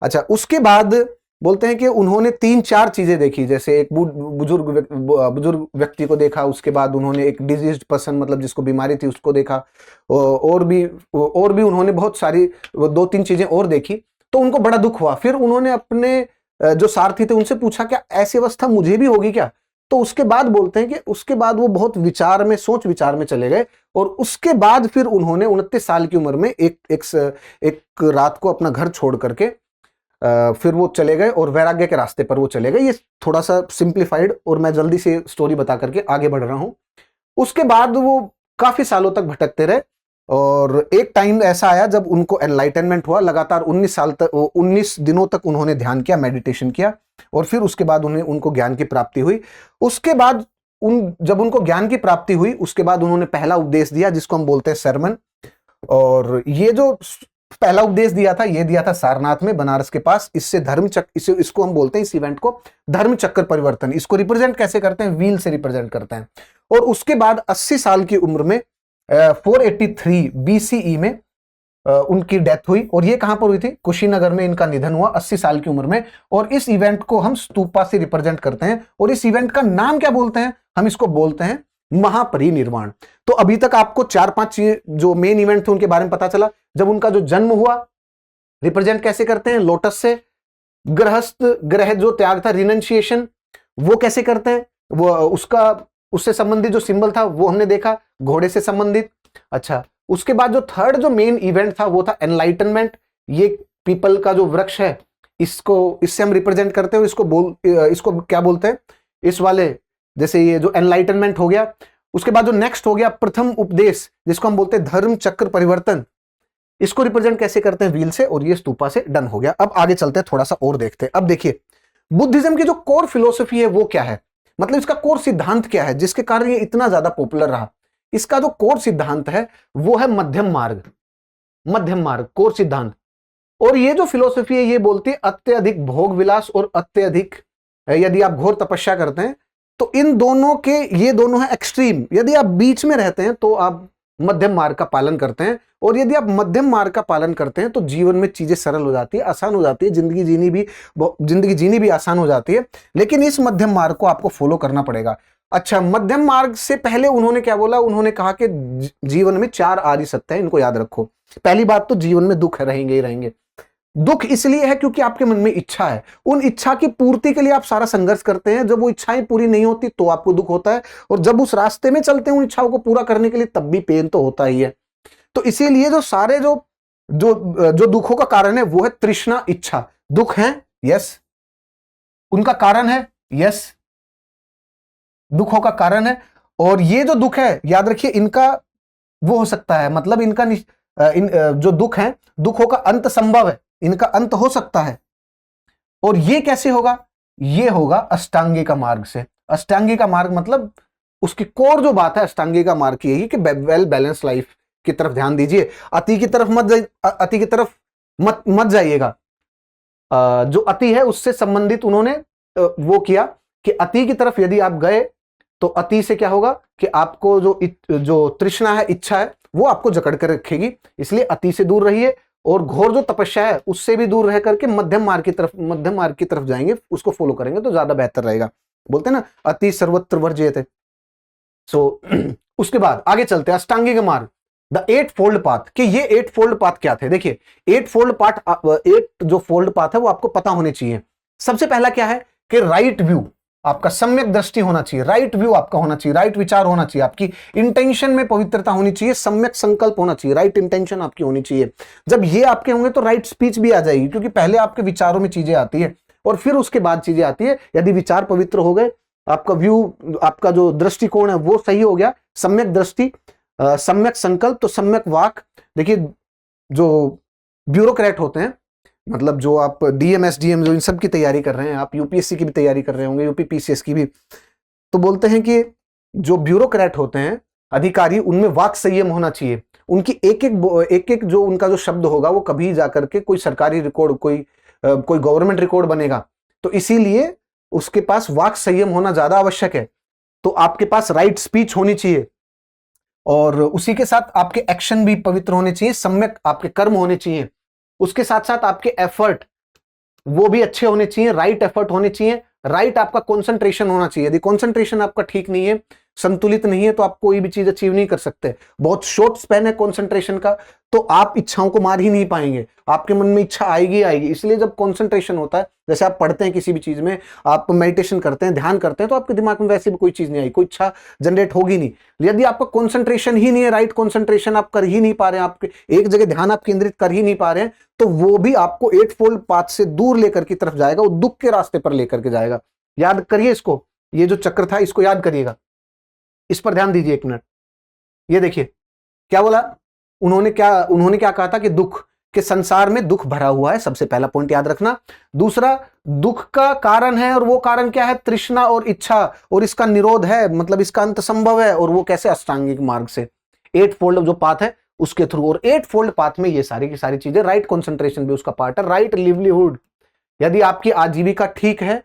S1: अच्छा, उसके बाद बोलते हैं कि उन्होंने 3-4 चीजें देखी, जैसे एक बुजुर्ग व्यक्ति को देखा, उसके बाद उन्होंने एक डिजीज्ड पर्सन, मतलब जिसको बीमारी थी उसको देखा, और भी उन्होंने बहुत सारी 2-3 चीजें और देखी, तो उनको बड़ा दुख हुआ। फिर उन्होंने अपने जो सारथी थे उनसे पूछा क्या ऐसी अवस्था मुझे भी होगी क्या? तो उसके बाद बोलते हैं कि उसके बाद वो बहुत सोच विचार में चले गए, और उसके बाद फिर उन्होंने 29 साल की उम्र में एक रात को अपना घर छोड़ करके फिर वो चले गए और वैराग्य के रास्ते पर वो चले गए। ये थोड़ा सा सिंप्लीफाइड, और मैं जल्दी से स्टोरी बता करके आगे बढ़ रहा हूं। उसके बाद वो काफी सालों तक भटकते रहे, और एक टाइम ऐसा आया जब उनको एनलाइटनमेंट हुआ। लगातार 19 दिनों तक उन्होंने ध्यान किया, मेडिटेशन किया, और फिर उसके बाद उनको ज्ञान की प्राप्ति हुई। उसके बाद जब उनको ज्ञान की प्राप्ति हुई उसके बाद उन्होंने पहला उपदेश दिया जिसको हम बोलते हैं सरमन। और ये जो पहला उपदेश दिया था ये दिया था सारनाथ में, बनारस के पास। इससे इसको हम बोलते हैं, इस इवेंट को धर्म चक्र परिवर्तन। इसको रिप्रेजेंट कैसे करते हैं? व्हील से रिप्रेजेंट करते हैं। और उसके बाद 80 साल की उम्र में 483 BCE में उनकी डेथ हुई, और ये कहां पर हुई थी? कुशीनगर में इनका निधन हुआ 80 साल की उम्र में। और इस इवेंट को हम स्तूपा से रिप्रेजेंट करते हैं, और इस इवेंट का नाम क्या बोलते हैं? हम इसको बोलते हैं महापरिनिर्वाण। तो अभी तक आपको 4-5 जो मेन इवेंट थे उनके बारे में पता चला। जब उनका जो जन्म हुआ, रिप्रेजेंट कैसे करते हैं? लोटस से। ग्रह जो त्याग था, रिनंशिएशन, वो कैसे करते हैं? वो उससे संबंधित जो सिंबल था वो हमने देखा, घोड़े से संबंधित। अच्छा, उसके बाद जो थर्ड जो मेन इवेंट था वो था एनलाइटनमेंट। ये पीपल का जो वृक्ष है इससे हम रिप्रेजेंट करते हैं। इसको क्या बोलते हैं? इस वाले, जैसे ये जो एनलाइटनमेंट हो गया। उसके बाद जो नेक्स्ट हो गया प्रथम उपदेश, जिसको हम बोलते हैं धर्म चक्र परिवर्तन। इसको रिप्रेजेंट कैसे करते हैं? व्हील से, और ये स्तूपा से। डन हो गया। अब आगे चलते हैं, थोड़ा सा और देखते हैं। अब देखिए बुद्धिज्म की जो कोर फिलोसफी है वो क्या है, मतलब इसका कोर सिद्धांत क्या है जिसके कारण ये इतना ज्यादा पॉपुलर रहा। इसका जो कोर सिद्धांत है वो है मध्यम मार्ग कोर सिद्धांत। और ये जो फिलोसफी है ये बोलती है अत्यधिक भोग विलास और अत्यधिक, यदि आप घोर तपस्या करते हैं तो इन दोनों के, ये दोनों है एक्सट्रीम। यदि आप बीच में रहते हैं तो आप मध्यम मार्ग का पालन करते हैं, और यदि आप मध्यम मार्ग का पालन करते हैं तो जीवन में चीजें सरल हो जाती है, आसान हो जाती है, जिंदगी जीनी भी आसान हो जाती है। लेकिन इस मध्यम मार्ग को आपको फॉलो करना पड़ेगा। अच्छा, मध्यम मार्ग से पहले उन्होंने क्या बोला? उन्होंने कहा कि जीवन में 4 आदि सत्य है, इनको याद रखो। पहली बात तो जीवन में दुख रहेंगे ही रहेंगे। दुख इसलिए है क्योंकि आपके मन में इच्छा है, उन इच्छा की पूर्ति के लिए आप सारा संघर्ष करते हैं। जब वो इच्छाएं पूरी नहीं होती तो आपको दुख होता है, और जब उस रास्ते में चलते हैं उन इच्छाओं को पूरा करने के लिए तब भी पेन तो होता ही है। तो इसीलिए जो सारे जो दुखों का कारण है वो है तृष्णा, इच्छा। दुख है, यस, उनका कारण है यस, दुखों का कारण है। और ये जो दुख है याद रखिए इनका वो हो सकता है, मतलब इनका जो दुख है, दुखों का अंत संभव है, इनका अंत हो सकता है। और ये कैसे होगा? ये होगा अष्टांगिका मार्ग से। अष्टांगिका मार्ग मतलब उसकी कोर जो बात है अष्टांगिका मार्ग की यही कि वेल बैलेंस लाइफ की तरफ ध्यान दीजिए, अति की तरफ अति की तरफ मत जाइएगा। जो अति है उससे संबंधित उन्होंने वो किया कि अति की तरफ यदि आप गए तो अति से क्या होगा कि आपको जो तृष्णा है, इच्छा है, वो आपको जकड़ कर रखेगी। इसलिए अति से दूर रहिए और घोर जो तपस्या है उससे भी दूर रह करके मध्यम मार्ग की तरफ जाएंगे, उसको फॉलो करेंगे तो ज्यादा बेहतर रहेगा। बोलते हैं ना अति सर्वत्र वर्ज्यते। सो उसके बाद आगे चलते हैं अष्टांगिक मार्ग, द 8 फोल्ड पाथ। कि ये 8 फोल्ड पाथ क्या थे? देखिए 8 जो फोल्ड पाथ है वो आपको पता होने चाहिए। सबसे पहला क्या है कि राइट व्यू, आपका सम्यक दृष्टि होना चाहिए, राइट व्यू आपका होना चाहिए, राइट विचार होना चाहिए, आपकी इंटेंशन में पवित्रता होनी चाहिए, सम्यक संकल्प होना चाहिए, राइट इंटेंशन आपकी होनी चाहिए। जब ये आपके होंगे तो राइट स्पीच भी आ जाएगी, क्योंकि पहले आपके विचारों में चीजें आती है और फिर उसके बाद चीजें आती है। यदि विचार पवित्र हो गए, आपका व्यू, आपका जो दृष्टिकोण है वो सही हो गया, सम्यक दृष्टि, सम्यक संकल्प, तो सम्यक वाक। देखिए जो ब्यूरोक्रेट होते हैं, मतलब जो आप डीएम एसडीएम जो इन सब की तैयारी कर रहे हैं, आप यूपीएससी की भी तैयारी कर रहे होंगे, यूपी पीसीएस की भी, तो बोलते हैं कि जो ब्यूरोक्रेट होते हैं अधिकारी, उनमें वाक संयम होना चाहिए। उनकी एक एक जो उनका जो शब्द होगा वो कभी जाकर के कोई सरकारी रिकॉर्ड, कोई गवर्नमेंट रिकॉर्ड बनेगा, तो इसीलिए उसके पास वाक संयम होना ज्यादा आवश्यक है। तो आपके पास राइट स्पीच होनी चाहिए और उसी के साथ आपके एक्शन भी पवित्र होने चाहिए, सम्यक आपके कर्म होने चाहिए। उसके साथ साथ आपके एफर्ट वो भी अच्छे होने चाहिए, राइट एफर्ट होने चाहिए, राइट आपका कंसंट्रेशन होना चाहिए। यदि कंसंट्रेशन आपका ठीक नहीं है, संतुलित नहीं है, तो आप कोई भी चीज अचीव नहीं कर सकते। बहुत शॉर्ट स्पैन है कंसंट्रेशन का, तो आप इच्छाओं को मार ही नहीं पाएंगे, आपके मन में इच्छा आएगी आएगी। इसलिए जब कंसंट्रेशन होता है, जैसे आप पढ़ते हैं किसी भी चीज में, आप मेडिटेशन करते हैं, ध्यान करते हैं, तो आपके दिमाग में वैसे भी कोई चीज नहीं आई, कोई इच्छा जनरेट होगी नहीं। यदि आपका कंसंट्रेशन ही नहीं है, राइट कंसंट्रेशन आप कर ही नहीं पा रहे हैं, आपके एक जगह ध्यान आप केंद्रित कर ही नहीं पा रहे हैं, तो वो भी आपको 8 फोल्ड पाथ से दूर लेकर की तरफ जाएगा, वो दुख के रास्ते पर लेकर के जाएगा। याद करिए इसको, ये जो चक्र था इसको याद करिएगा, इस पर ध्यान दीजिए 1 मिनट। ये देखिए क्या बोला उन्होंने क्या कहा था कि दुख के संसार में दुख भरा हुआ है, सबसे पहला पॉइंट याद रखना। दूसरा, दुख का कारण है, और वो कारण क्या है? तृष्णा और इच्छा, और इसका निरोध है, मतलब इसका अंत संभव है, और वो कैसे? अष्टांगिक मार्ग से, 8 फोल्ड जो पाथ है उसके थ्रू। और 8 फोल्ड पाथ में ये सारी की सारी चीजें, राइट कंसंट्रेशन भी उसका पार्ट है, राइट लिवलीहुड, यदि आपकी आजीविका ठीक है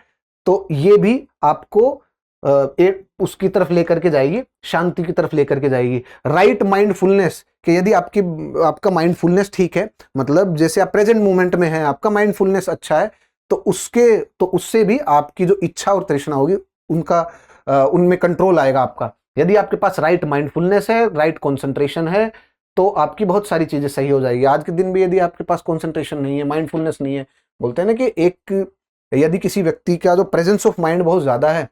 S1: तो ये भी आपको एक उसकी तरफ लेकर के जाएगी, शांति की तरफ लेकर के जाएगी। राइट माइंडफुलनेस, कि यदि आपका माइंडफुलनेस ठीक है, मतलब जैसे आप प्रेजेंट मोमेंट में हैं, आपका माइंडफुलनेस अच्छा है, तो उससे भी आपकी जो इच्छा और तृष्णा होगी उनमें कंट्रोल आएगा आपका। यदि आपके पास राइट माइंडफुलनेस है, राइट कंसंट्रेशन है, तो आपकी बहुत सारी चीजें सही हो जाएगी। आज के दिन भी यदि आपके पास कंसंट्रेशन नहीं है, माइंडफुलनेस नहीं है, बोलते हैं ना कि यदि किसी व्यक्ति का जो प्रेजेंस ऑफ माइंड बहुत ज्यादा है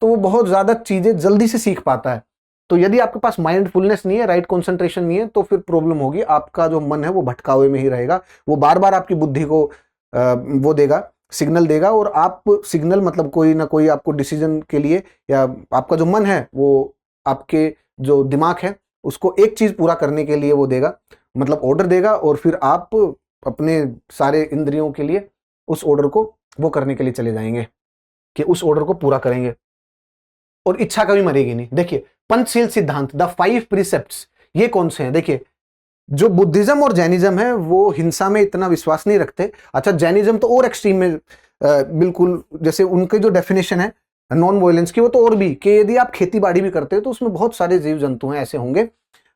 S1: तो वो बहुत ज्यादा चीजें जल्दी से सीख पाता है। तो यदि आपके पास माइंडफुलनेस नहीं है, राइट कंसंट्रेशन नहीं है, तो फिर प्रॉब्लम होगी, आपका जो मन है वो भटकावे में ही रहेगा, वो बार बार आपकी बुद्धि को वो देगा, सिग्नल देगा, और आप सिग्नल मतलब कोई ना कोई आपको डिसीजन के लिए, या आपका जो मन है वो आपके जो दिमाग है उसको एक चीज पूरा करने के लिए वो देगा, मतलब ऑर्डर देगा, और फिर आप अपने सारे इंद्रियों के लिए उस ऑर्डर को वो करने के लिए चले जाएंगे कि उस ऑर्डर को पूरा करेंगे, और इच्छा कभी मरेगी नहीं। देखिए पंचशील सिद्धांत, द 5 प्रीसेप्ट्स, ये कौन से हैं? देखिए जो बुद्धिज्म और जैनिज्म है वो हिंसा में इतना विश्वास नहीं रखते। अच्छा, जैनिज्म तो और एक्सट्रीम में, बिल्कुल जैसे उनके जो डेफिनेशन है नॉन वायलेंस की, वो तो और भी, कि यदि आप खेती बाड़ी भी करते हो तो उसमें बहुत सारे जीव जंतु हैं ऐसे होंगे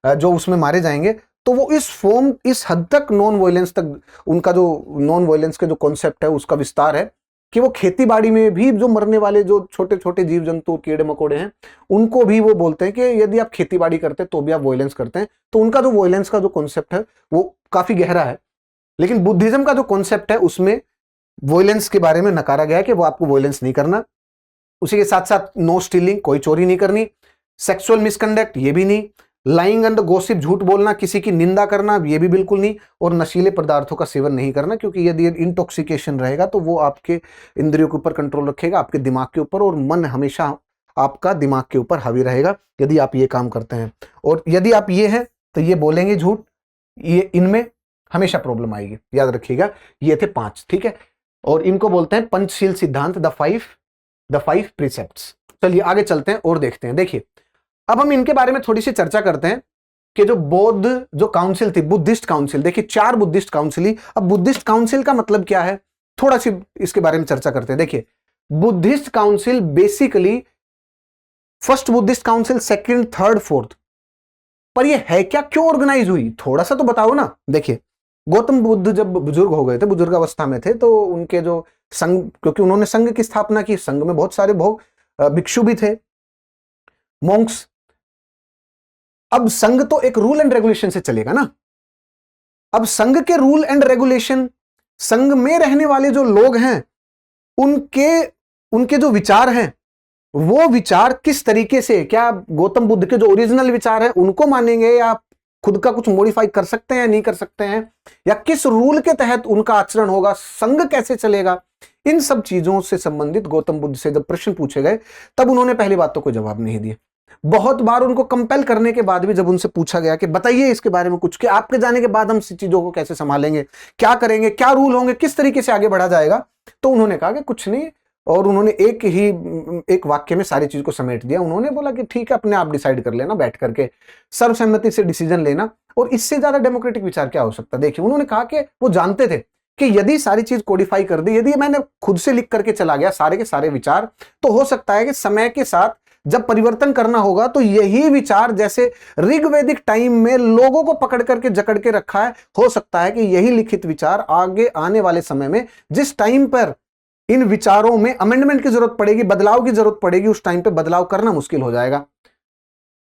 S1: जो उसमें मारे जाएंगे, तो वो इस हद तक नॉन वायलेंस तक, उनका जो नॉन वायलेंस का जो कॉन्सेप्ट है उसका विस्तार है कि वो खेती बाड़ी में भी जो मरने वाले जो छोटे छोटे जीव जंतु कीड़े मकोड़े हैं उनको भी वो बोलते हैं कि यदि आप खेती बाड़ी करते हैं तो भी आप वायलेंस करते हैं। तो उनका जो वायलेंस का जो कॉन्सेप्ट है वो काफी गहरा है, लेकिन बुद्धिज्म का जो कॉन्सेप्ट है उसमें वायलेंस के बारे में नकारा गया है कि वो आपको वायलेंस नहीं करना। उसी के साथ साथ नो स्टीलिंग, कोई चोरी नहीं करनी, सेक्सुअल मिसकंडक्ट ये भी नहीं, लाइंग एंड गॉसिप, झूठ बोलना, किसी की निंदा करना, ये भी बिल्कुल नहीं, और नशीले पदार्थों का सेवन नहीं करना, क्योंकि यदि इंटॉक्सिकेशन रहेगा तो वो आपके इंद्रियों के ऊपर कंट्रोल रखेगा, आपके दिमाग के ऊपर, और मन हमेशा आपका दिमाग के ऊपर हावी रहेगा यदि आप ये काम करते हैं। और यदि आप ये हैं तो ये बोलेंगे झूठ, ये इनमें हमेशा प्रॉब्लम आएगी, याद रखिएगा। ये थे 5, ठीक है, और इनको बोलते हैं पंचशील सिद्धांत, द फाइव प्रिसेप्ट्स। चलिए आगे चलते हैं और देखते हैं। देखिए अब हम इनके बारे में थोड़ी सी चर्चा करते हैं कि जो बौद्ध जो काउंसिल थी, बुद्धिस्ट काउंसिल, देखिए 4 बुद्धिस्ट काउंसिल ही। अब बुद्धिस्ट काउंसिल का मतलब क्या है, थोड़ा सी इसके बारे में चर्चा करते हैं। देखिए Buddhist council basically first Buddhist council, second, third, fourth, पर ये है क्या, क्यों ऑर्गेनाइज हुई, थोड़ा सा तो बताओ ना। देखिए गौतम बुद्ध जब बुजुर्ग हो गए थे, बुजुर्ग अवस्था में थे, तो उनके जो संघ, क्योंकि उन्होंने संघ की स्थापना की, संघ में बहुत सारे भिक्षु भी थे, मॉन्क्स। अब संघ तो एक रूल एंड रेगुलेशन से चलेगा ना। अब संघ के रूल एंड रेगुलेशन, संघ में रहने वाले जो लोग हैं उनके जो विचार हैं, वो विचार किस तरीके से, क्या गौतम बुद्ध के जो ओरिजिनल विचार हैं उनको मानेंगे, या खुद का कुछ मॉडिफाई कर सकते हैं, नहीं कर सकते हैं, या किस रूल के तहत उनका आचरण होगा, संघ कैसे चलेगा, इन सब चीजों से संबंधित गौतम बुद्ध से जब प्रश्न पूछे गए तब उन्होंने पहली बात तो कोई जवाब नहीं दिया। बहुत बार उनको कंपेल करने के बाद भी जब उनसे पूछा गया कि बताइए इसके बारे में कुछ, कि आपके जाने के बाद हम चीजों को कैसे संभालेंगे, क्या करेंगे, क्या रूल होंगे, किस तरीके से आगे बढ़ा जाएगा, तो उन्होंने कहा कि कुछ नहीं, और उन्होंने एक वाक्य में सारी चीज को समेट दिया। उन्होंने बोला कि ठीक है, अपने आप डिसाइड कर लेना बैठ करके, सर्वसम्मति से डिसीजन लेना, और इससे ज्यादा डेमोक्रेटिक विचार क्या हो सकता है। देखिए उन्होंने कहा कि वो जानते थे कि यदि सारी चीज कोडिफाई कर दी, यदि मैंने खुद से लिख करके चला गया सारे के सारे विचार, तो हो सकता है कि समय के साथ जब परिवर्तन करना होगा तो यही विचार, जैसे ऋग्वैदिक टाइम में लोगों को पकड़ करके जकड़ के रखा है, हो सकता है कि यही लिखित विचार आगे आने वाले समय में जिस टाइम पर इन विचारों में अमेंडमेंट की जरूरत पड़ेगी, बदलाव की जरूरत पड़ेगी, उस टाइम पे बदलाव करना मुश्किल हो जाएगा।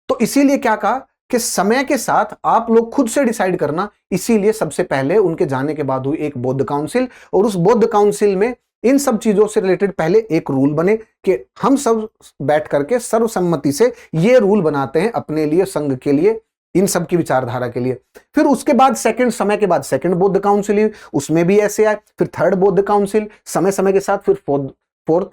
S1: तो इसीलिए क्या कहा कि समय के साथ आप लोग खुद से डिसाइड करना। इसीलिए सबसे पहले उनके जाने के बाद हुई एक बौद्ध काउंसिल, और उस बौद्ध काउंसिल में इन सब चीजों से रिलेटेड पहले एक रूल बने कि हम सब बैठ करके सर्वसम्मति से ये रूल बनाते हैं अपने लिए, संघ के लिए, इन सब की विचारधारा के लिए। फिर उसके बाद समय के बाद सेकंड बौद्ध काउंसिल हुई, उसमें भी ऐसे आए। फिर थर्ड बौद्ध काउंसिल, समय के साथ फिर फोर्थ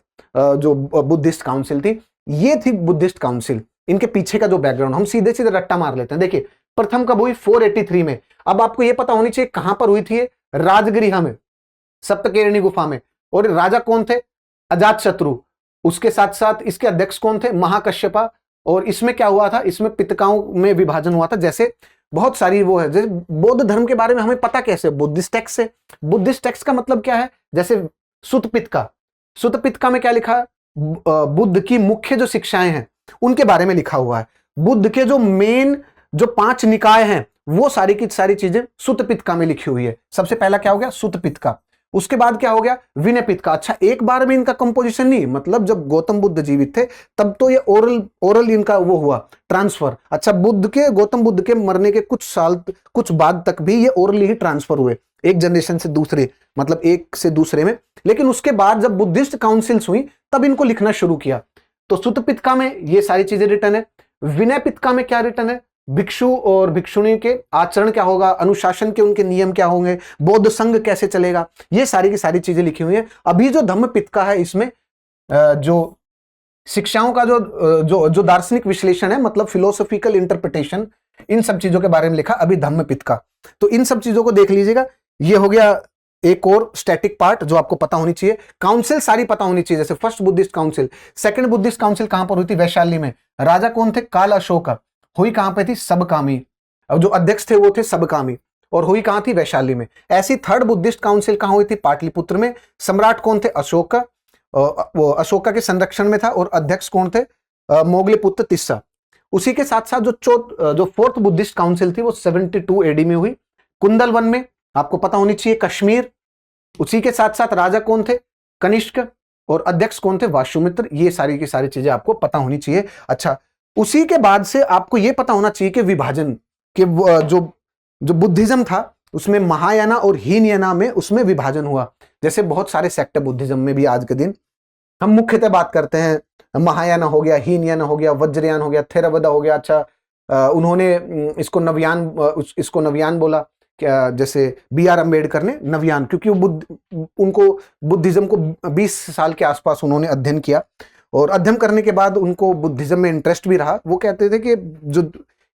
S1: जो बुद्धिस्ट काउंसिल थी, ये थी बुद्धिस्ट काउंसिल। इनके पीछे का जो बैकग्राउंड, हम सीधे सीधे रट्टा मार लेते हैं। देखिए प्रथम कब हुई, 483 में। अब आपको यह पता होनी चाहिए कहां पर हुई थी, राजगृह में, सप्तकेरणी गुफा में। और राजा कौन थे, अजातशत्रु। उसके साथ साथ इसके अध्यक्ष कौन थे, महाकश्यपा। और इसमें क्या हुआ था, इसमें पितकाओं में विभाजन हुआ था। जैसे बहुत सारी वो है, जैसे बौद्ध धर्म के बारे में हमें पता कैसे, बुद्धिस्ट टेक्स्ट से। बुद्धिस्ट टेक्स्ट का मतलब क्या है, जैसे सुत्त पितका में क्या लिखा है, बुद्ध की मुख्य जो शिक्षाएं हैं उनके बारे में लिखा हुआ है। बुद्ध के जो मेन जो 5 निकाय हैं वो सारी की सारी चीजें सुत्त पितका में लिखी हुई है। सबसे पहला क्या हो गया, सुत्त पितका। उसके बाद क्या हो गया, विनय पिटका। अच्छा, एक बार में इनका कंपोजिशन नहीं, मतलब जब गौतम बुद्ध जीवित थे तब तो ये ओरल इनका वो हुआ ट्रांसफर। अच्छा, गौतम बुद्ध के मरने के कुछ बाद तक भी ये ओरली ही ट्रांसफर हुए, एक जनरेशन से दूसरे, मतलब एक से दूसरे में। लेकिन उसके बाद जब बुद्धिस्ट काउंसिल्स हुई तब इनको लिखना शुरू किया। तो सुत्त पिटका में ये सारी चीजें रिटर्न है। विनय पिटका में क्या रिटर्न है, भिक्षु और भिक्षुणी के आचरण क्या होगा, अनुशासन के उनके नियम क्या होंगे, बौद्ध संघ कैसे चलेगा, ये सारी की सारी चीजें लिखी हुई हैं। अभी जो धम्म पिटका है इसमें जो शिक्षाओं का जो दार्शनिक विश्लेषण है, मतलब फिलोसॉफिकल इंटरप्रिटेशन, इन सब चीजों के बारे में लिखा अभी धम्म पिटका। तो इन सब चीजों को देख लीजिएगा। ये हो गया एक और स्टैटिक पार्ट जो आपको पता होनी चाहिए। काउंसिल सारी पता होनी चाहिए, जैसे first Buddhist council, second Buddhist council कहां पर हुई थी, वैशाली में। राजा कौन थे, काल अशोक। हुई कहां पे थी, सबकामी। अब जो अध्यक्ष थे वो थे सबकामी, और हुई कहां थी, वैशाली में। ऐसी थर्ड बुद्धिस्ट काउंसिल कहां हुई थी, पाटलिपुत्र में। सम्राट कौन थे, अशोक। वो अशोका के संरक्षण में था, और अध्यक्ष कौन थे, मोगलीपुत्र तिस्सा। उसी के साथ साथ जो फोर्थ बुद्धिस्ट काउंसिल थी वो 72 एडी में हुई, कुंदलवन में, आपको पता होनी चाहिए, कश्मीर। उसी के साथ साथ राजा कौन थे, कनिष्क, और अध्यक्ष कौन थे, वाशुमित्र। ये सारी की सारी चीजें आपको पता होनी चाहिए। अच्छा, उसी के बाद से आपको यह पता होना चाहिए कि विभाजन के जो बुद्धिज्म था उसमें महायाना और हीनयाना में उसमें विभाजन हुआ। जैसे बहुत सारे सेक्ट बुद्धिज्म में भी आज के दिन हम मुख्यतः बात करते हैं, महायाना हो गया, हीनयाना हो गया, वज्रयान हो गया, थेरावदा हो गया, अच्छा उन्होंने इसको नवयान बोला, क्या जैसे बी आर अम्बेडकर ने नवयान, क्योंकि वो उनको बुद्धिज्म को 20 साल के आसपास उन्होंने अध्ययन किया, और अध्ययन करने के बाद उनको बुद्धिज्म में इंटरेस्ट भी रहा। वो कहते थे कि जो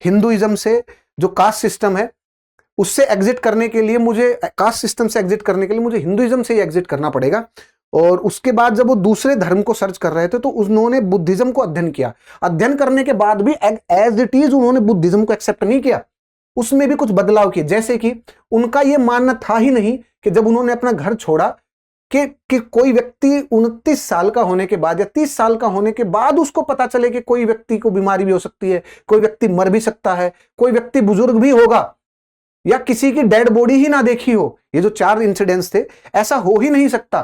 S1: हिंदुइज्म से जो कास्ट सिस्टम है उससे एग्जिट करने के लिए मुझे, कास्ट सिस्टम से एग्जिट करने के लिए मुझे हिंदुइज्म से ही एग्जिट करना पड़ेगा। और उसके बाद जब वो दूसरे धर्म को सर्च कर रहे थे तो उन्होंने बुद्धिज्म को अध्ययन किया। अध्ययन करने के बाद भी एज इट इज उन्होंने बुद्धिज्म को एक्सेप्ट नहीं किया, उसमें भी कुछ बदलाव किए। जैसे कि उनका यह मानना था ही नहीं कि जब उन्होंने अपना घर छोड़ा कि कोई व्यक्ति 29 साल का होने के बाद या 30 साल का होने के बाद उसको पता चले कि कोई व्यक्ति को बीमारी भी हो सकती है, कोई व्यक्ति मर भी सकता है, कोई व्यक्ति बुजुर्ग भी होगा, या किसी की डेड बॉडी ही ना देखी हो। ये जो 4 इंसिडेंट्स थे, ऐसा हो ही नहीं सकता।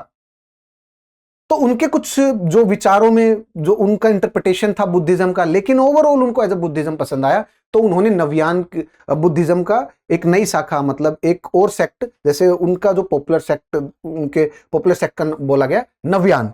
S1: तो उनके कुछ जो विचारों में जो उनका इंटरप्रिटेशन था बुद्धिज्म का, लेकिन ओवरऑल उनको एज अ बुद्धिज्म पसंद आया, तो उन्होंने नवयान बुद्धिज्म का एक नई शाखा, मतलब एक और सेक्ट, जैसे उनका जो पॉपुलर सेक्ट, उनके पॉपुलर सेक्ट का बोला गया नवयान।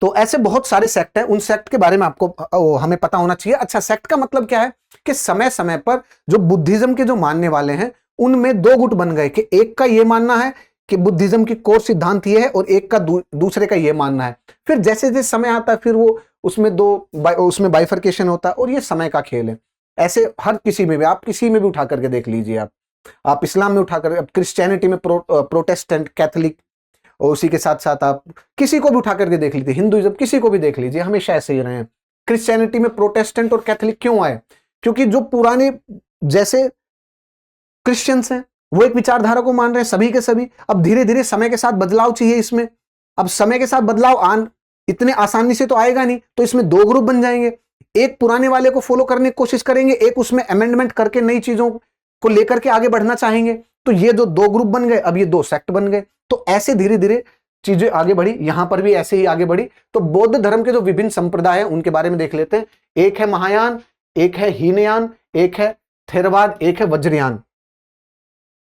S1: तो ऐसे बहुत सारे सेक्ट हैं, उन सेक्ट के बारे में आपको हमें पता होना चाहिए। अच्छा, सेक्ट का मतलब क्या है कि समय समय पर जो बुद्धिज्म के जो मानने वाले हैं उनमें 2 गुट बन गए, कि एक का ये मानना है कि बुद्धिज्म की कोर सिद्धांत ये है, और एक का दूसरे का ये मानना है। फिर जैसे जैसे समय आता है फिर वो उसमें बाइफर्केशन होता है, और ये समय का खेल है। ऐसे हर किसी में भी, आप किसी में भी उठा करके देख लीजिए, आप इस्लाम में उठा कर, क्रिश्चियनिटी में प्रोटेस्टेंट, कैथोलिक, और उसी के साथ साथ आप किसी को भी उठा करके देख लीजिए, हिंदुइज्म किसी को भी देख लीजिए, हमेशा ऐसे ही रहे हैं। क्रिश्चियनिटी में प्रोटेस्टेंट और कैथोलिक क्यों आए? क्योंकि जो पुराने जैसे क्रिश्चियंस हैं वो एक विचारधारा को मान रहे हैं सभी के सभी। अब धीरे धीरे समय के साथ बदलाव चाहिए इसमें। अब समय के साथ बदलाव इतने आसानी से तो आएगा नहीं, तो इसमें 2 ग्रुप बन जाएंगे। एक पुराने वाले को फॉलो करने की कोशिश करेंगे, एक उसमें अमेंडमेंट करके नई चीजों को लेकर के आगे बढ़ना चाहेंगे। तो ये जो 2 ग्रुप बन गए, अब ये 2 सेक्ट बन गए। तो ऐसे धीरे धीरे चीजें आगे बढ़ी, यहां पर भी ऐसे ही आगे बढ़ी। तो बौद्ध धर्म के जो विभिन्न संप्रदाय हैं उनके बारे में देख लेते हैं। एक है महायान, एक है हीनयान, एक है थेरवाद, एक है वज्रयान।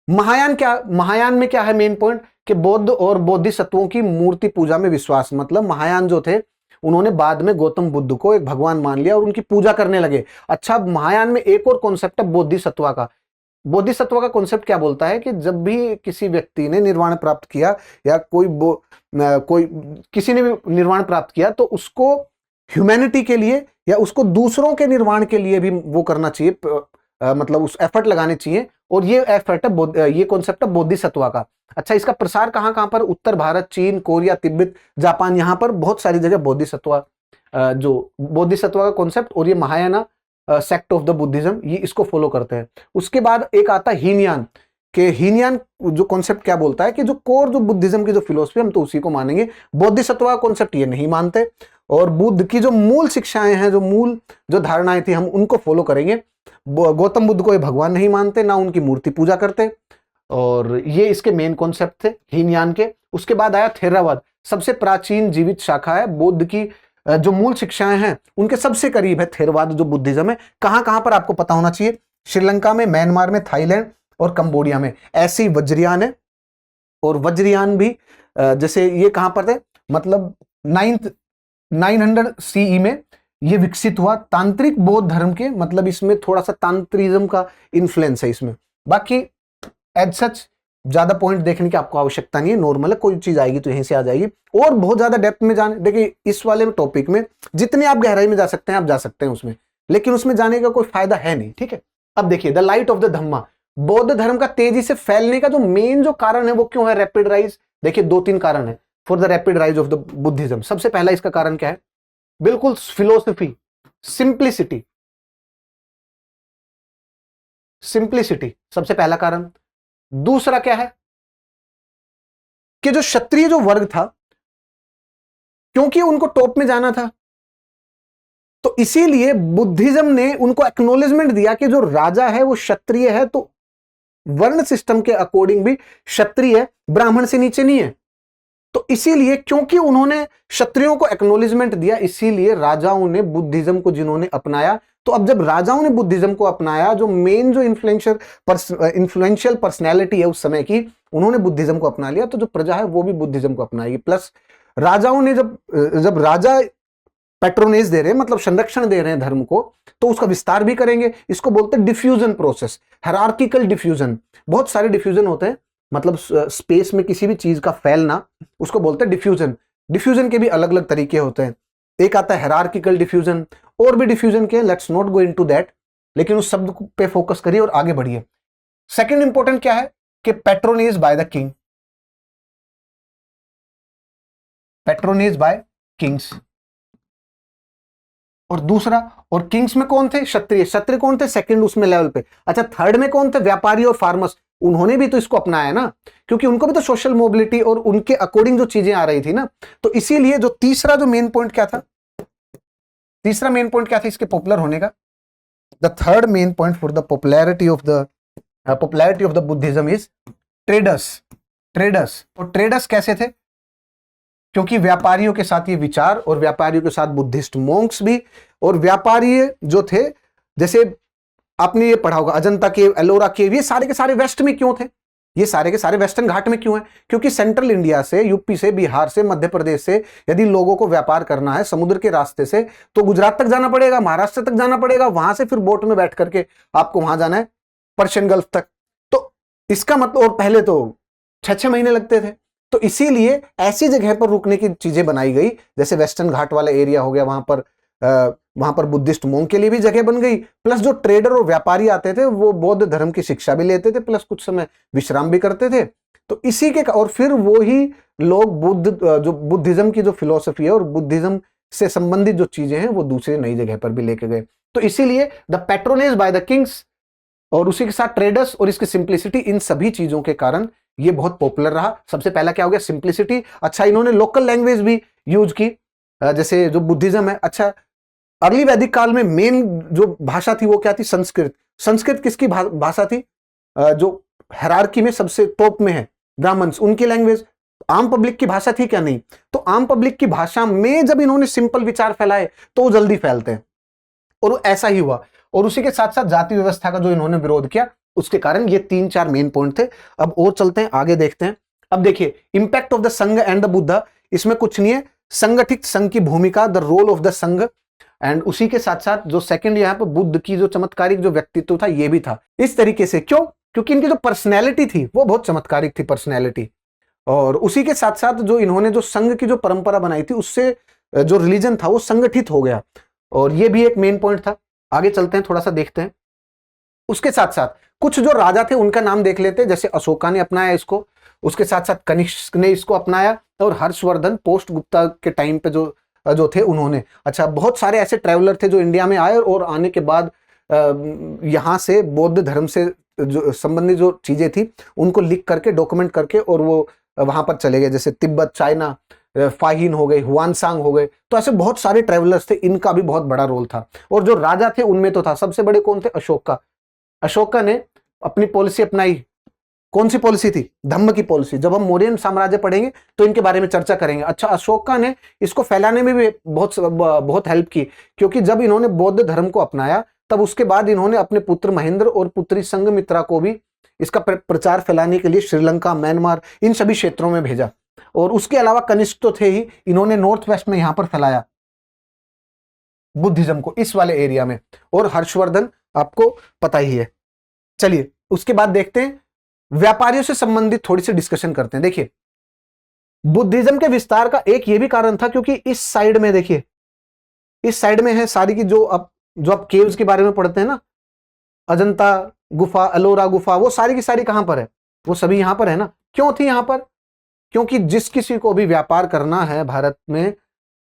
S1: महायान में क्या है मेन पॉइंट, कि बौद्ध और बोधिसत्वों की मूर्ति पूजा में विश्वास। मतलब महायान जो थे उन्होंने बाद में गौतम बुद्ध को एक भगवान मान लिया और उनकी पूजा करने लगे। अच्छा, महायान में एक और कॉन्सेप्ट है बोधिसत्व का। बोधिसत्व का कॉन्सेप्ट क्या बोलता है कि जब भी किसी व्यक्ति ने निर्वाण प्राप्त किया, या कोई किसी ने भी निर्वाण प्राप्त किया, तो उसको ह्यूमैनिटी के लिए या उसको दूसरों के निर्वाण के लिए भी वो करना चाहिए, मतलब उस एफर्ट लगाने चाहिए। और ये एफर्ट है, ये कॉन्सेप्ट है बोधिसत्व का। अच्छा, इसका प्रसार कहां कहां पर? उत्तर भारत, चीन, कोरिया, तिब्बत, जापान, यहां पर बहुत सारी जगह बोधिसत्व का कॉन्सेप्ट, और ये Mahayana sect of the Buddhism, ये इसको फॉलो करते हैं। उसके बाद एक आता है हीनयान, के हीनयान जो कॉन्सेप्ट क्या बोलता है कि जो कोर जो बुद्धिज्म की जो फिलोसफी, हम तो उसी को मानेंगे। बोधिसत्व का कॉन्सेप्ट ये नहीं मानते, और बुद्ध की जो मूल शिक्षाएं हैं, जो धारणाएं थी, हम उनको फॉलो करेंगे। गौतम बुद्ध को ये भगवान नहीं मानते, ना उनकी मूर्ति पूजा करते, और ये इसके मेन कॉन्सेप्ट थे हीनयान के। उसके बाद आया थेरवाद, सबसे प्राचीन जीवित शाखा है। बुद्ध की जो मूल शिक्षाएं हैं उनके सबसे करीब है थेरवाद जो बुद्धिज्म है। कहां कहां पर आपको पता होना चाहिए? श्रीलंका में, म्यांमार में, थाईलैंड और कंबोडिया में। ऐसे ही वज्रयान है, और वज्रयान भी जैसे ये कहां पर थे, मतलब 900 CE में ये विकसित हुआ। तांत्रिक बौद्ध धर्म के, मतलब इसमें थोड़ा सा तांत्रिज्म का इन्फ्लुएंस है इसमें। बाकी एज सच ज्यादा पॉइंट देखने की आपको आवश्यकता नहीं है, नॉर्मल है, कोई चीज आएगी तो यहीं से आ जाएगी। और बहुत ज्यादा डेप्थ में जाने, देखिए इस वाले टॉपिक में जितने आप गहराई में जा सकते हैं आप जा सकते हैं उसमें, लेकिन उसमें जाने का कोई फायदा है नहीं, ठीक है। अब देखिए द लाइट ऑफ द धम्मा, बौद्ध धर्म का तेजी से फैलने का जो मेन जो कारण है वो क्यों है? Rapid rise. देखिए 2-3 कारण है for the rapid rise of the Buddhism. सबसे पहला इसका कारण क्या है? बिल्कुल फिलोसफी, सिंप्लिसिटी सबसे पहला कारण। दूसरा क्या है कि जो क्षत्रिय जो वर्ग था, क्योंकि उनको टॉप में जाना था, तो इसीलिए बुद्धिज्म ने उनको एक्नॉलेजमेंट दिया कि जो राजा है वो क्षत्रिय है, तो वर्ण सिस्टम के अकॉर्डिंग भी क्षत्रिय है, ब्राह्मण से नीचे नहीं है। तो इसीलिए क्योंकि उन्होंने क्षत्रियों को एक्नॉलेजमेंट दिया, इसीलिए राजाओं ने बुद्धिज्म को जिन्होंने अपनाया, तो अब जब राजाओं ने बुद्धिज्म को अपनाया, जो मेन जो इन्फ्लुएंशियल पर्सनैलिटी है उस समय की, उन्होंने बुद्धिज्म को अपना लिया, तो जो प्रजा है वो भी बुद्धिज्म को अपनाएगी। प्लस राजाओं ने जब राजा पैट्रोनेज दे रहे हैं, मतलब संरक्षण दे रहे हैं धर्म को, तो उसका विस्तार भी करेंगे। इसको बोलते हैं डिफ्यूजन प्रोसेस, हायरार्किकल डिफ्यूजन। बहुत सारे डिफ्यूजन होते हैं, मतलब स्पेस में किसी भी चीज का फैलना, उसको बोलते हैं डिफ्यूजन। डिफ्यूजन के भी अलग अलग तरीके होते हैं। एक आता है हायरार्किकल डिफ्यूजन, और भी डिफ्यूजन के, let's not go into that, लेकिन उस शब्द पे फोकस करिए और आगे बढ़िए। सेकंड इंपॉर्टेंट क्या है कि patronage by the king, patronage by kings. और दूसरा, और किंग्स में कौन थे? क्षत्रिय। क्षत्रिय कौन थे? सेकंड उसमें लेवल पे। अच्छा, थर्ड में कौन थे? व्यापारी और फार्मर्स। उन्होंने भी तो इसको अपनाया ना, क्योंकि उनको भी तो सोशल मोबिलिटी और उनके अकॉर्डिंग जो चीजें आ रही थी ना। तो इसीलिए जो तीसरा जो मेन पॉइंट क्या था, तीसरा मेन पॉइंट क्या था इसके पॉपुलर होने का? The third main point for the popularity of the Buddhism is traders. Traders, और ट्रेडर्स कैसे थे? क्योंकि व्यापारियों के साथ ये विचार, और व्यापारियों के साथ बुद्धिस्ट मोंक्स भी, और व्यापारी जो थे, जैसे आपने ये पढ़ा होगा अजंता केव, एलोरा केव, ये सारे के सारे वेस्ट में क्यों थे? ये सारे के सारे वेस्टर्न घाट में क्यों है? क्योंकि सेंट्रल इंडिया से, यूपी से, बिहार से, मध्य प्रदेश से यदि लोगों को व्यापार करना है समुद्र के रास्ते से, तो गुजरात तक जाना पड़ेगा, महाराष्ट्र तक जाना पड़ेगा, वहां से फिर बोट में बैठ करके आपको वहां जाना है पर्शियन गल्फ तक। तो इसका मतलब, और पहले तो 6-6 महीने लगते थे। तो इसीलिए ऐसी जगह पर रुकने की चीजें बनाई गई, जैसे वेस्टर्न घाट वाला एरिया हो गया, वहां पर बुद्धिस्ट मोंग के लिए भी जगह बन गई। प्लस जो ट्रेडर और व्यापारी आते थे वो बौद्ध धर्म की शिक्षा भी लेते थे, प्लस कुछ समय विश्राम भी करते थे। तो इसी के, और फिर वो ही लोग जो बुद्धिज्म की जो फिलोसफी है और बुद्धिज्म से संबंधित जो चीजें हैं वो दूसरी नई जगह पर भी लेके गए। तो इसीलिए the patronage by the Kings और उसी के साथ ट्रेडर्स और इसकी सिंप्लिसिटी, इन सभी चीजों के कारण ये बहुत पॉपुलर रहा। सबसे पहला क्या हो गया? सिंप्लिसिटी। अच्छा, इन्होंने लोकल लैंग्वेज भी यूज की, जैसे जो बुद्धिज्म है। अच्छा, अर्ली वैदिक काल में मेन जो भाषा थी वो क्या थी? संस्कृत। संस्कृत किसकी भाषा थी? जो हायरार्की में सबसे टॉप में है, ब्राह्मण्स, उनकी लैंग्वेज। आम पब्लिक की भाषा थी क्या? नहीं। तो आम पब्लिक की भाषा में जब इन्होंने सिंपल विचार फैलाए तो वो जल्दी फैलते हैं, और ऐसा ही हुआ। और उसी के साथ साथ जाति व्यवस्था का जो इन्होंने विरोध किया, उसके कारण ये 3-4 मेन पॉइंट थे। अब और चलते हैं, आगे देखते हैं। अब देखिए, इंपैक्ट ऑफ द संघ एंड द बुद्ध, इसमें कुछ नहीं है। संगठित संघ की भूमिका, द रोल ऑफ द संघ, एंड उसी के साथ साथ जो सेकंड यहाँ पर बुद्ध की जो चमत्कारिक जो व्यक्तित्व था ये भी था। इस तरीके से क्यों? क्योंकि इनकी जो पर्सनैलिटी थी वो बहुत चमत्कारिक थी पर्सनैलिटी। और उसी के साथ साथ जो इन्होंने जो संघ की जो परंपरा बनाई थी, उससे जो रिलीजन था वो संगठित हो गया, और ये भी एक मेन पॉइंट था। आगे चलते हैं, थोड़ा सा देखते हैं। उसके साथ साथ कुछ जो राजा थे उनका नाम देख लेते हैं, जैसे अशोका ने अपनाया इसको, उसके साथ साथ कनिष्क ने इसको अपनाया, और हर्षवर्धन पोस्ट गुप्ता के टाइम पे जो थे उन्होंने। अच्छा, बहुत सारे ऐसे ट्रैवलर थे जो इंडिया में आए और आने के बाद यहाँ से बौद्ध धर्म से जो संबंधित जो चीजें थी उनको लिख करके, डॉक्यूमेंट करके, और वो वहां पर चले गए, जैसे तिब्बत, चाइना, फाहिन हो गए, हुआनसांग हो गए। तो ऐसे बहुत सारे ट्रैवलर्स थे, इनका भी बहुत बड़ा रोल था। और जो राजा थे उनमें तो था, सबसे बड़े कौन थे? अशोका। अशोका ने अपनी पॉलिसी अपनाई। कौन सी पॉलिसी थी? धम्म की पॉलिसी। जब हम मौर्यन साम्राज्य पढ़ेंगे तो इनके बारे में चर्चा करेंगे। अच्छा, अशोका ने इसको फैलाने में भी बहुत हेल्प की, क्योंकि जब इन्होंने बौद्ध धर्म को अपनाया तब उसके बाद इन्होंने अपने पुत्र महेंद्र और पुत्री संघमित्रा को भी इसका प्रचार फैलाने के लिए श्रीलंका, म्यांमार, इन सभी क्षेत्रों में भेजा। और उसके अलावा कनिष्क तो थे ही, इन्होंने नॉर्थ वेस्ट में यहां पर फैलाया बुद्धिज्म को, इस वाले एरिया में। और हर्षवर्धन आपको पता ही है। चलिए उसके बाद देखते हैं, व्यापारियों से संबंधित थोड़ी सी डिस्कशन करते हैं। देखिए, बुद्धिज्म के विस्तार का एक ये भी कारण था, क्योंकि इस साइड में देखिए, इस साइड में है सारी की जो आप केव्स के बारे में पढ़ते हैं ना, अजंता गुफा, एलोरा गुफा, वो सारी की सारी कहां पर है? वो सभी यहां पर है ना। क्यों थी यहां पर? क्योंकि जिस किसी को भी व्यापार करना है भारत में,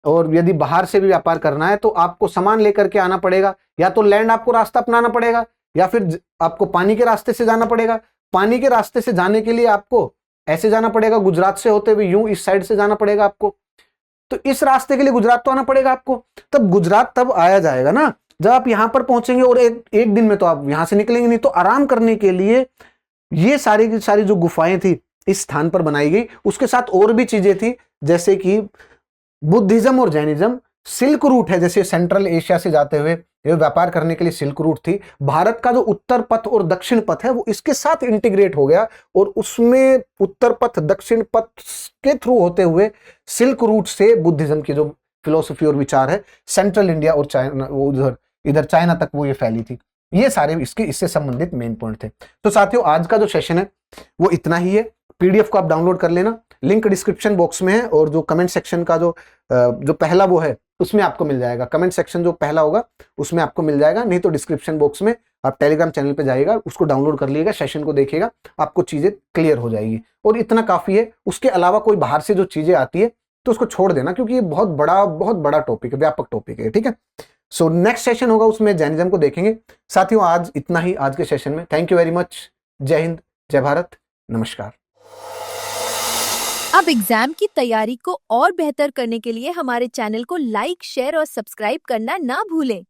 S1: और यदि बाहर से भी व्यापार करना है, तो आपको सामान लेकर के आना पड़ेगा। या तो लैंड आपको रास्ता अपनाना पड़ेगा, या फिर आपको पानी के रास्ते से जाना पड़ेगा। पानी के रास्ते से जाने के लिए आपको ऐसे जाना पड़ेगा, गुजरात से होते हुए यूं इस साइड से जाना पड़ेगा आपको। तो इस रास्ते के लिए गुजरात तो आना पड़ेगा आपको। तब गुजरात तब आया जाएगा ना जब आप यहां पर पहुंचेंगे, और एक दिन में तो आप यहां से निकलेंगे नहीं। तो आराम करने के लिए ये सारी की सारी जो गुफाएं थी इस स्थान पर बनाई गई। उसके साथ और भी चीजें थी, जैसे कि बुद्धिज्म और जैनिज्म सिल्क रूट है, जैसे सेंट्रल एशिया से जाते हुए व्यापार करने के लिए सिल्क रूट थी। भारत का जो उत्तर पथ और दक्षिण पथ है वो इसके साथ इंटीग्रेट हो गया, और उसमें उत्तर पथ दक्षिण पथ के थ्रू होते हुए सिल्क रूट से बुद्धिज्म की जो फिलोसफी और विचार है, सेंट्रल इंडिया और चाइना, वो इधर चाइना तक वो ये फैली थी। ये सारे इससे संबंधित मेन पॉइंट थे। तो साथियों आज का जो सेशन है वो इतना ही है। पीडीएफ को आप डाउनलोड कर लेना, लिंक डिस्क्रिप्शन बॉक्स में है, और जो कमेंट सेक्शन का जो पहला वो है उसमें आपको मिल जाएगा। कमेंट सेक्शन जो पहला होगा उसमें आपको मिल जाएगा, नहीं तो डिस्क्रिप्शन बॉक्स में आप टेलीग्राम चैनल पे जाइएगा, उसको डाउनलोड कर लीजिएगा, सेशन को देखिएगा, आपको चीजें क्लियर हो जाएगी। और इतना काफी है। उसके अलावा कोई बाहर से जो चीजें आती है तो उसको छोड़ देना, क्योंकि ये बहुत बड़ा टॉपिक है, व्यापक टॉपिक है, ठीक है। सो नेक्स्ट सेशन होगा उसमें जैनिज्म को देखेंगे। साथियों आज इतना ही आज के सेशन में। Thank you very much. जय हिंद, जय भारत, नमस्कार।
S2: अब एग्जाम की तैयारी को और बेहतर करने के लिए हमारे चैनल को लाइक, शेयर और सब्सक्राइब करना ना भूलें।